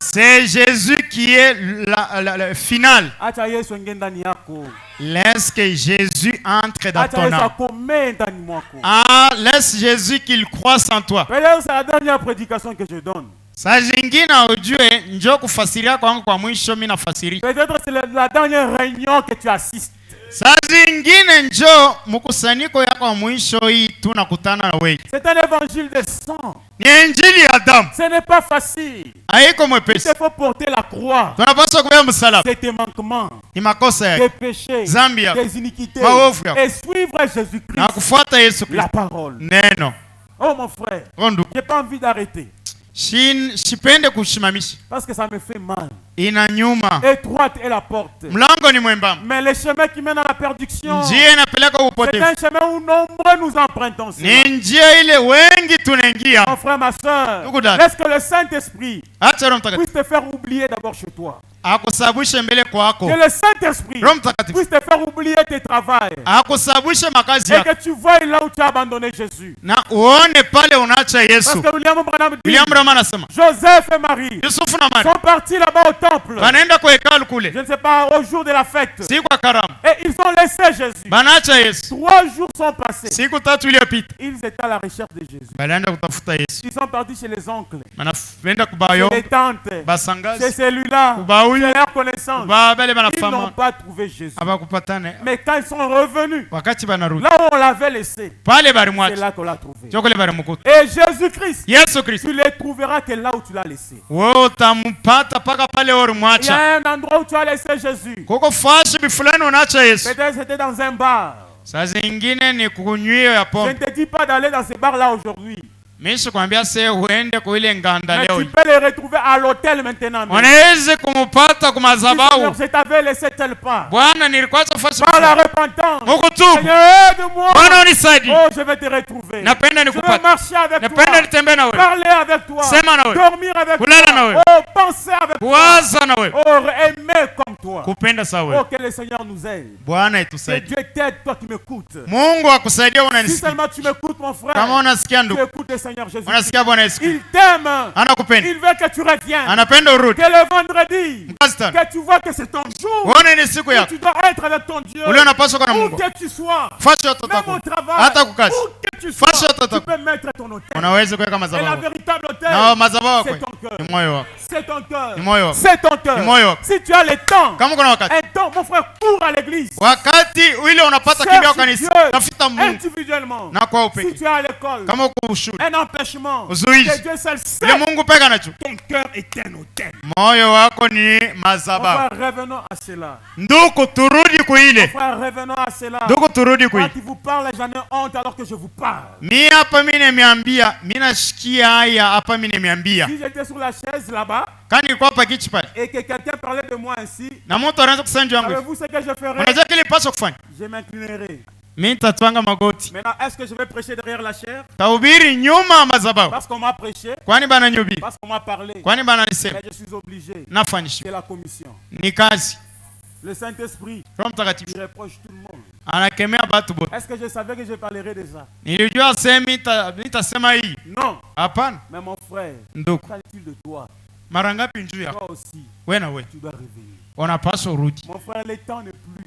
C'est Jésus qui est la finale. Acha Yesu ingie ndani yako. Laisse que Jésus entre dans ton âme. Acha Yesu akome ndani mwako. Ah, laisse Jésus qu'il croisse en toi. Peut-être c'est la dernière prédication que je donne. Saa zingine ujue njoo kufasiria kwangu kwa mwisho mimi nafasiri. Peut-être c'est la dernière réunion que tu assistes. Saa zingine njoo mkusanyiko yako wa mwisho hii tunakutana na wewe. C'est un évangile de sang. Ni injili ya damu. Ce n'est pas facile. Haiko Il mwepesi. te faut porter la croix. Tunapaswa kubeba msalaba. C'est tes manquements, Ni makosa tes yake. péchés, Zambi yako. tes iniquités. Maovu yako. Et suivre Na Jésus-Christ, kufuata Yesu la Kristo. parole. Neno. Oh mon frère, Rondo. j'ai pas envie d'arrêter. Sipende kushimamisha. Parce que ça me fait mal. Ina nyuma. Étroite est la porte. Mlango ni mwembamba. Mais le chemin qui mène à la perdition, Njia inapeleka c'est upotevu. un chemin où nombreux nous empruntons. Cela. Ni njia ile wengi tunaingia. Mon frère, ma soeur, Ndugu dada. laisse que le Saint-Esprit Acha Roho Mtakatifu puisse te faire oublier d'abord chez toi. akusababishe mbele kwako. Que le Saint-Esprit Roho Mtakatifu puisse te faire oublier tes travails. akusababishe makazi Et yako. que tu vois là où tu as abandonné Jésus. Na uone pale unaacha Parce Yesu. que William Branham dit, William Branham anasema Joseph et Marie Yusufu na Maria sont partis là-bas au temple. wanaenda kwa hekalu kule Je ne sais pas, au jour de la fête. siku ya karamu, Et ils ont laissé Jésus. banaacha Yesu. 3 jours sont passés. Siku tatu iliyopita Ils étaient à la recherche de Jésus. banaenda kutafuta Yesu, Ils sont partis chez les oncles, banaenda chez kubayo les tantes, chez basangazi celui-là, kubahuyu chez leurs connaissances. babele Ils n'ont banafahamu pas trouvé Jésus. abakupatane. Mais quand ils sont revenus, Wakati banarudi là où on l'avait laissé, pale c'est balimwacha là qu'on l'a trouvé. chokole balimukuta Et Jésus-Christ, Yesu Kristo, tu ne le trouveras que là où tu l'as laissé. wewe utampata paka pale Il y ulimwacha. a un endroit où tu as laissé Jésus. Kuko fashi bifulani unaacha Yesu. Peut-être c'était dans un bar. Saa zingine ni kunywio ya Je ne pombe. te dis pas d'aller dans ce bar-là aujourd'hui. Mimi sikwambia se uende kwa ile nganda Mais leo. tu peux les retrouver à l'hôtel maintenant. même. Unaweza kumpata kwa Seigneur, madhabahu. je t'avais laissé tel part. Bwana nilikuacha fashi. Par la repentance. Mukutubu. Seigneur, aide-moi. Bwana unisaidie. Oh, je vais te retrouver. Napenda Je vais nikupate. marcher avec Napenda toi. nitembee na wewe. Parler avec toi. Sema na wewe. Dormir avec Kulala na toi. wewe. Oh, penser avec toi. kuwaza na wewe, Aimer comme toi. kupenda sawa Oh, wewe. que le Seigneur nous aide. Bwana Que itusaidie. Dieu t'aide, toi qui m'écoutes. Mungu akusaidia. Si Unanisikia? seulement tu m'écoutes, mon frère, Kama unasikia tu ndugu, écoutes le Seigneur Jésus. unasikia Bwana Yesu, Il t'aime. anakupenda, Il veut que tu reviennes. anapenda urudi. Que le vendredi, Mkasta, que tu vois que c'est ton jour. uone ni siku Où yako tu dois être avec ton Dieu. ule unapaswa kuwa na Où Mungu. que tu sois. Fasi yote Même au utakuwa, travail. hata kukazi, Où que tu sois. fasi yote Tu utakuwa, peux mettre ton hôtel. unaweza kuweka Et la madhabahu. véritable hôtel, Na madhabahu c'est yako ton cœur. ni moyo wako, C'est ton cœur. ni moyo wako, C'est ton cœur. ni moyo wako. Si tu as le temps, Kama kuna wakati, un temps, mon frère, cours à l'église. wakati ile unapata Cherche kimbia kanisa, Dieu tafuta Mungu individuellement. na kwa Si upekee. tu es à l'école, Kama uko ushuru, un empêchement, uzuizi, que Dieu seul sait, ile Mungu peka anacho, ton cœur est un hôtel. moyo wako ni Mon madhabahu. frère, revenons à cela. Ndugu, turudi Mon kuile. frère, revenons à cela. Ndugu, turudi Moi kuile. qui vous parle, j'en ai honte alors que je vous parle. Mi hapa mi nimeambia, mi nashikia haya hapa mi nimeambia. Si j'étais sur la chaise là-bas Kani nilikuwa hapa kichi pale, et que quelqu'un parlait de moi ainsi, na mtu anaanza kusema juu yangu hivi, savez-vous ce que je ferais? unajua kile paswa kufanya? Je m'inclinerai. Mi nitatwanga magoti, Maintenant, est-ce que je vais prêcher derrière la chair? tahubiri nyuma ya madhabahu. Parce qu'on m'a prêché, Kwani bana nyubi, parce qu'on m'a parlé. kwani bana nisema Mais je suis obligé. nafanyisha, C'est la commission. ni kazi. Le Saint-Esprit, Roho il Mtakatifu reproche tout le monde. anakemea batu bote. Est-ce que je savais que je parlerais de ça? Nilijua sema nitasema hii. Non. Hapana Mais mon frère, ndugu, qu'en est-il de toi? mara ngapi njuu yako Toi aussi, we na we tu dois revenir. unapaswa urudi. Mon frère, le temps n'est plus.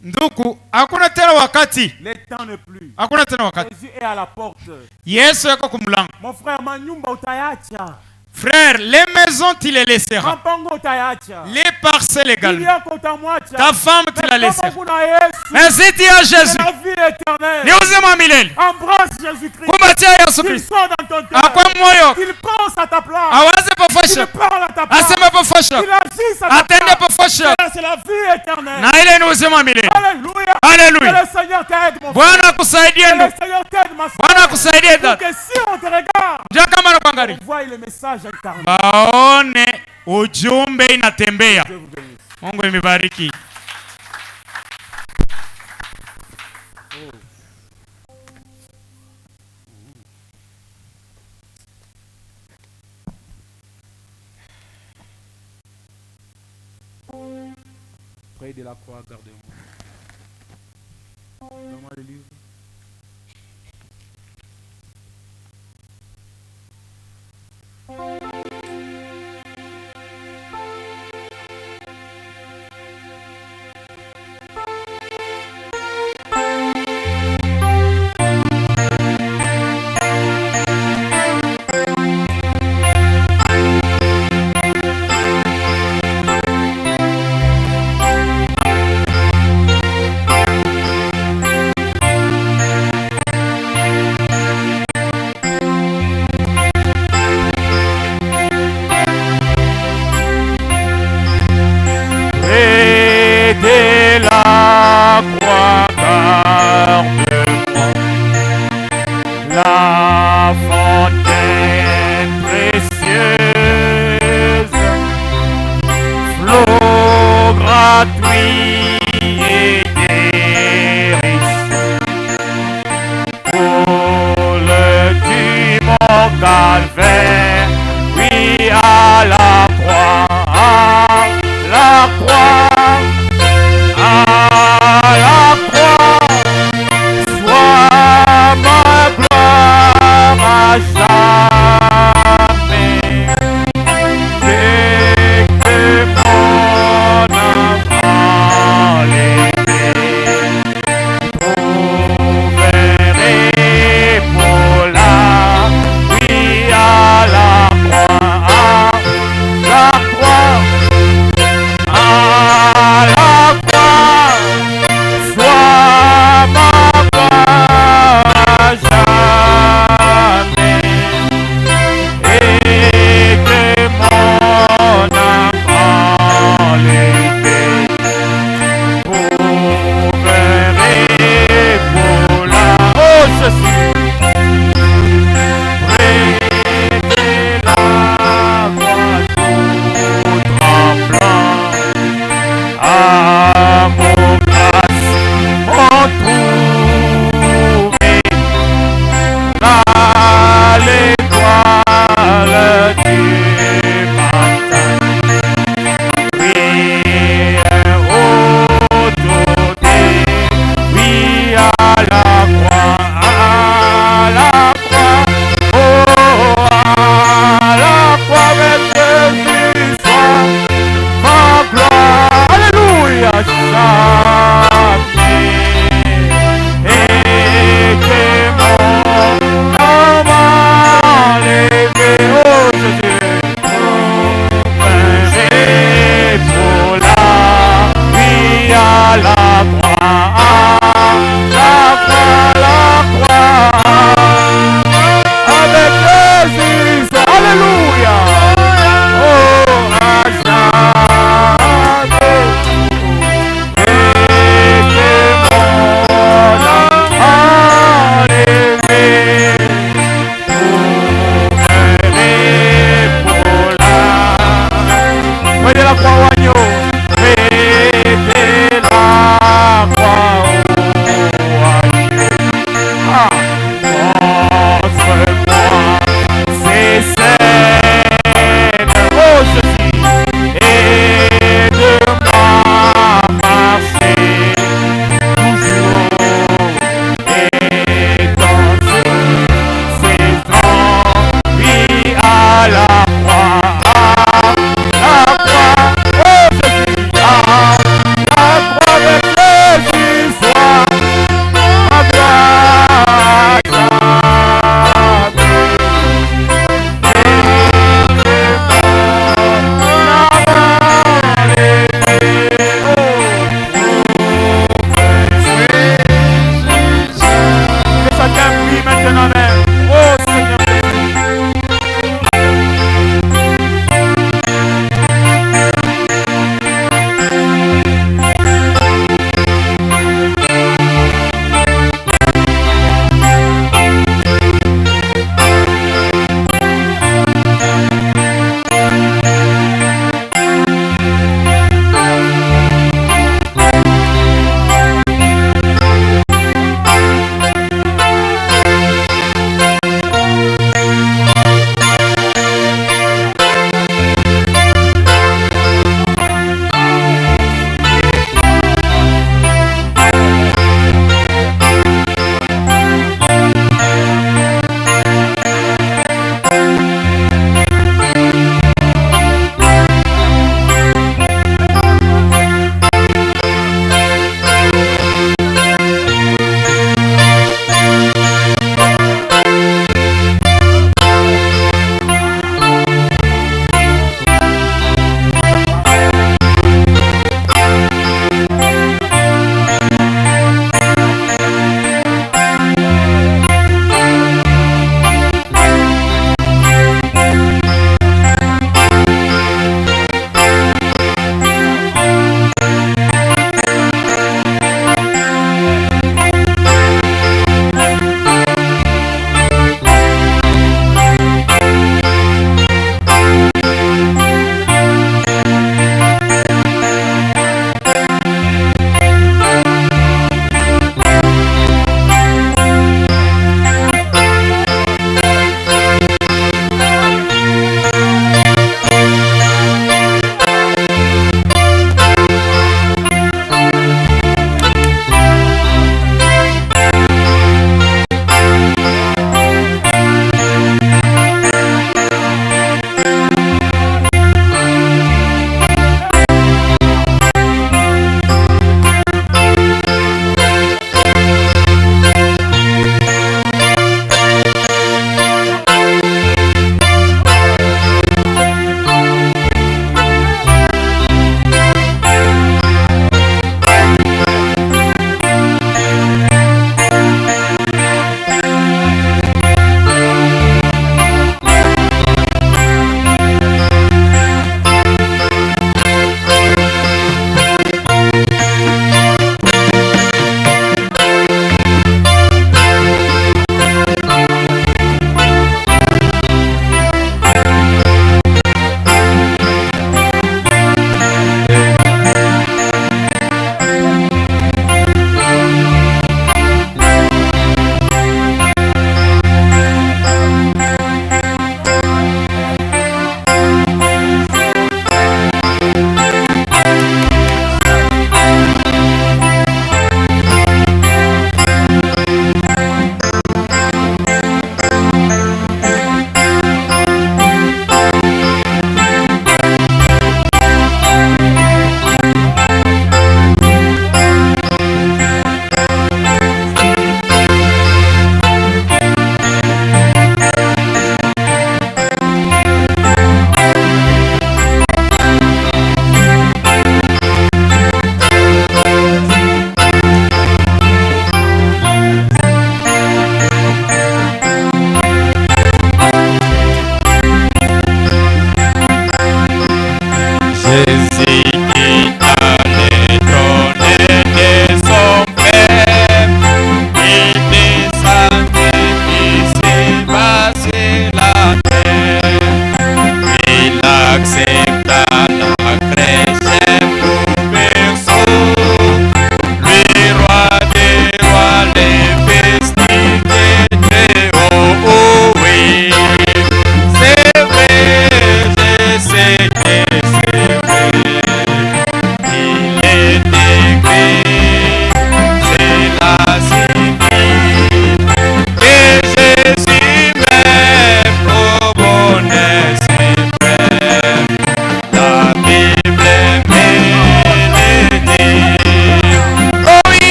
Ndugu, hakuna tena wakati, Le temps n'est plus. hakuna tena wakati. Jésus est à la porte. Yesu yako kumlango. Mon frère, manyumba utayacha. Frère, les maisons tu les laisseras, Kampango utayacha. les parcelles également. Kiliako utamwacha. Ta femme tu la Mais laisseras. kama kuna Yesu, Mais si tu as Jésus, c'est la vie éternelle. ni uzima wa milele. Embrasse Jésus-Christ. Kumbatia Yesu Qu'il Kristo, soit dans ton cœur. akwa moyo Qu'il pense à ta place. awaze Qu'il pofosha, parle à ta place. aseme pofosha, Qu'il agisse à ta atende place. pofosha, C'est la vie éternelle. na ile ni uzima wa milele. Alléluia. Que Haleluya! le Seigneur t'aide, mon frère. Bwana akusaidie Que le ndugu, Seigneur t'aide, ma soeur. Bwana akusaidie Pour dada. que si on te regarde, Njoo kama nakuangalia, on voit le message incarné. baone ujumbe inatembea. Dieu vous bénisse. Mungu imebariki. Près de la croix, gardez-moi. Donne-moi le livre.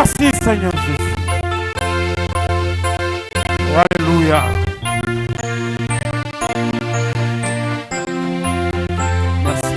Merci Seigneur Jésus. Alléluia. Merci.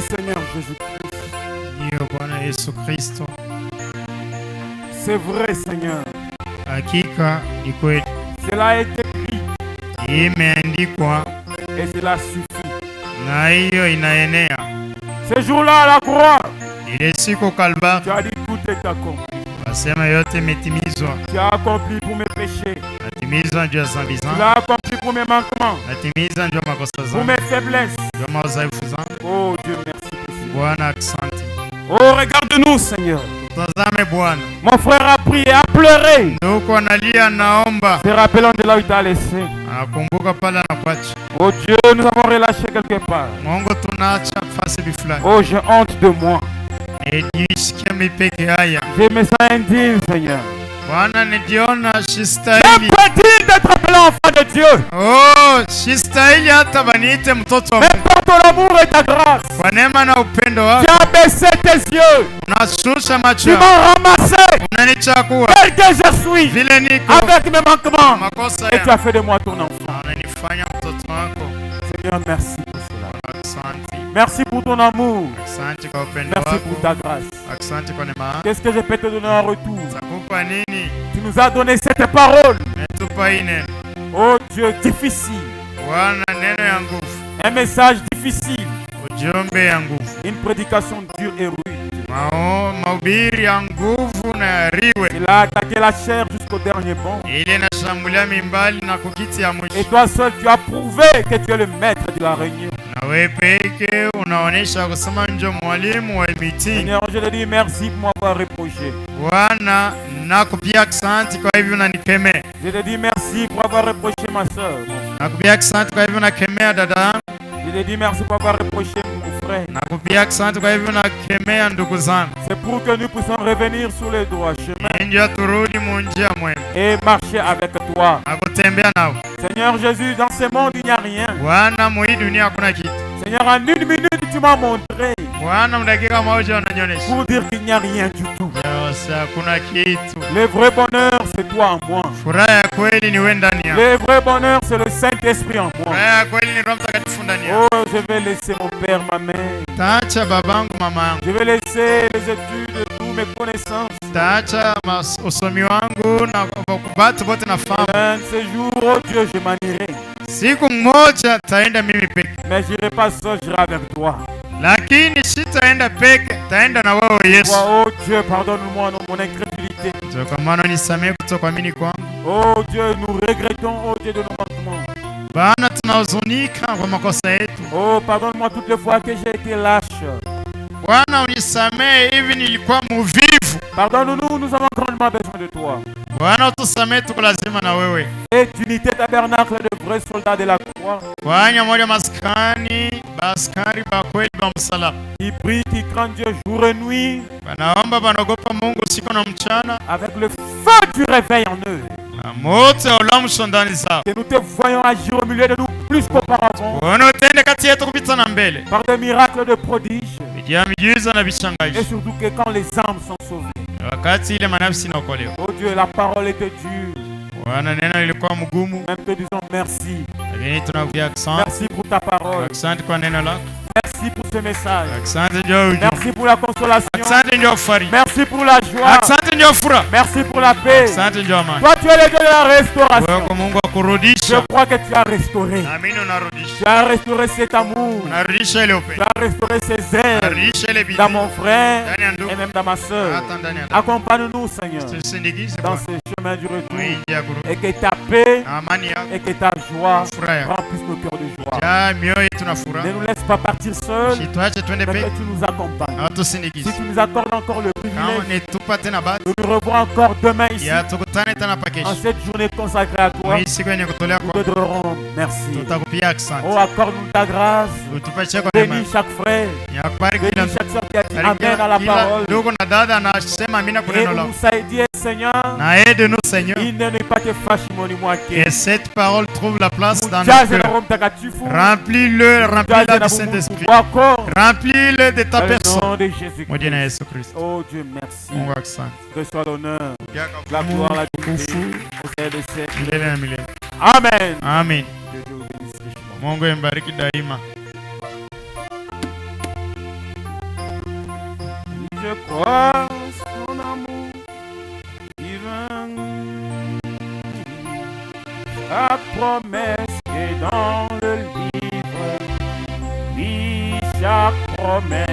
Seigneur Jésus-Christ. Ndiyo Bwana Yesu Kristo. C'est vrai Seigneur. Hakika ni kweli. Cela a été écrit. Imeandikwa. Et cela suffit. Na hiyo inaenea. Ce jour-là à la croix. Ile siku Kalvari. Tu as dit tout est accompli. Wasema yote imetimizwa. Tu as accompli pour mes péchés. Natimizwa njoo ya dhambi zangu. Tu l'as accompli pour mes manquements. Natimizwa njoo ya makosa zangu. Pour mes faiblesses. Njoo ya udhaifu zangu. Oh Dieu merci. Bwana asante. Oh regarde-nous Seigneur. Tazame Bwana. Mon frère a prié, a pleuré. Ndugu analia naomba. Se rappelons de là où il t'a laissé. Anakumbuka pale anakuacha. Oh Dieu, nous avons relâché quelque part. Mungu tunaacha fasi bifulani. Oh j'ai honte de moi. Nijisikia mipeke haya. Je me sens indigne Seigneur. Bwana nijiona sistahili. Même pas-il d'être appelé enfant de Dieu. Oh, sistahili hata baniite mtoto wa Mais Mungu. par ton amour et ta grâce. Kwa neema na upendo wako. Tu as baissé tes yeux. Unashusha Tu macho. m'as ramassé. Unanichagua. Tel que je suis. Vile niko. Avec mes manquements. Makosa Et tu ya. as fait de moi ton enfant. Unanifanya mtoto wako. Seigneur, merci pour cela. Asante. Merci pour ton amour. Asante kwa upendo Merci wako. pour ta grâce. Asante kwa neema. Qu'est-ce que je peux te donner en retour? Takupa nini? Tu nous as donné cette parole. Natupa hii neno. Oh Dieu, difficile. Bwana, neno ya nguvu. Un message difficile. Ujumbe ya nguvu. Une prédication dure et rude. Mahubiri ya nguvu na ya riwe. Il a attaqué la chair jusqu'au dernier bond. Ile inashambulia mimbali na kukiti ya mwisho. Et toi seul, tu as prouvé que tu es le maître de la réunion. Na wewe peke unaonesha kusema njo mwalimu wa meeting. Seigneur, je te dis merci pour m'avoir reproché. Bwana, nakupia asante kwa hivyo unanikemea. Je te dis merci pour avoir reproché ma soeur. Nakupia asante kwa hivyo unakemea dada yangu. Je te dis merci pour avoir reproché mon frère. Nakupia asante kwa hivyo unakemea ndugu zangu. C'est pour que nous puissions revenir sur le droit chemin Ndio turudi mu njia mwema. et marcher avec toi. Nakutembea nao. Seigneur Jésus, dans ce monde, il n'y a rien. Bwana, mu hii dunia hakuna kitu. Seigneur, en une minute, tu m'as montré Bwana, mdakika moja unanionyesha. pour dire qu'il n'y a rien du tout. Sasa hakuna kitu. Le vrai bonheur, c'est toi en moi. Furaha ya kweli ni wewe ndani yangu. Le vrai bonheur, c'est le Saint-Esprit en moi. Furaha ya kweli ni Roho Mtakatifu ndani yangu. Oh, je vais laisser mon père, ma mère. Taacha babangu, mama yangu. Je vais laisser les études et toutes mes connaissances. Taacha usomi wangu na kubatu bote nafahamu. Un de ces jours, oh Dieu, je m'en irai. Siku moja taenda mimi peke. Mais j'irai pas seul, j'irai avec toi. Lakini sitaenda peke, taenda na wewe Yesu. Oh Dieu, pardonne-moi mon incrédulité. Kwa maana nisamehe kutokuamini kwangu. Oh Dieu, nous regrettons, oh Dieu, de nos manquements. Bwana, tunahuzunika kwa makosa yetu. Oh, pardonne-moi toutes les fois que j'ai été lâche. Bwana, unisamehe hivi nilikuwa muvivu. Pardonne-nous, nous avons grandement besoin de toi. Bwana, utusamehe, tuko lazima na wewe. Et unité tabernacle de vrais soldats de la croix. Kwanya moja maskani, baskari ba kweli ba msalaba. Qui prie, qui craint Dieu jour et nuit. Banaomba banaogopa Mungu siku na mchana. Avec le feu du réveil en eux. Moto ya uamsho ndani zao. Que nous te voyons agir au milieu de nous plus qu'auparavant. Bwana, utende kati yetu kupita na mbele. Par des miracles de prodiges. Miujiza na vishangazi. Et surtout que quand les âmes sont sauvées. Wakati ile manafsi inaokolewa. Oh Dieu, la parole était dure. Bwana, neno lilikuwa mgumu. Même te disons merci. Lakini tunakuambia asante. Merci pour ta parole. Asante kwa neno lako. Merci pour ce message. Merci pour la consolation. Merci pour la joie. Merci pour la paix. Toi, tu es le Dieu de la restauration. Je crois que tu as restauré. Tu as restauré cet amour. Tu as restauré ces ailes dans mon frère et même dans ma soeur. Accompagne-nous, Seigneur, dans ce chemin du retour. Et que ta paix et que ta joie remplissent nos cœurs de joie. Ne nous laisse pas partir seul, mais que tu nous accompagnes. Si tu nous accordes encore le privilège de nous revoir encore demain ici, en cette journée consacrée à toi, nous te donnerons merci. Oh, accorde-nous ta grâce. Bénis chaque frère. Bénis chaque soeur qui a dit Amen à la parole. Et nous aide, Seigneur. Il ne n'est pas te fâche, mon moi. Et cette parole trouve la place dans nos cœurs. Remplis-le du Saint-Esprit. Remplis-le de ta personne. Mon Dieu Jésus-Christ. Oh Dieu, merci. Reçois l'honneur, la gloire, la dignité au Seigneur des siècles. Amen. Amen. Mungu embariki daima. Je crois son amour divin, la promesse est dans le livre, oui, chaque promesse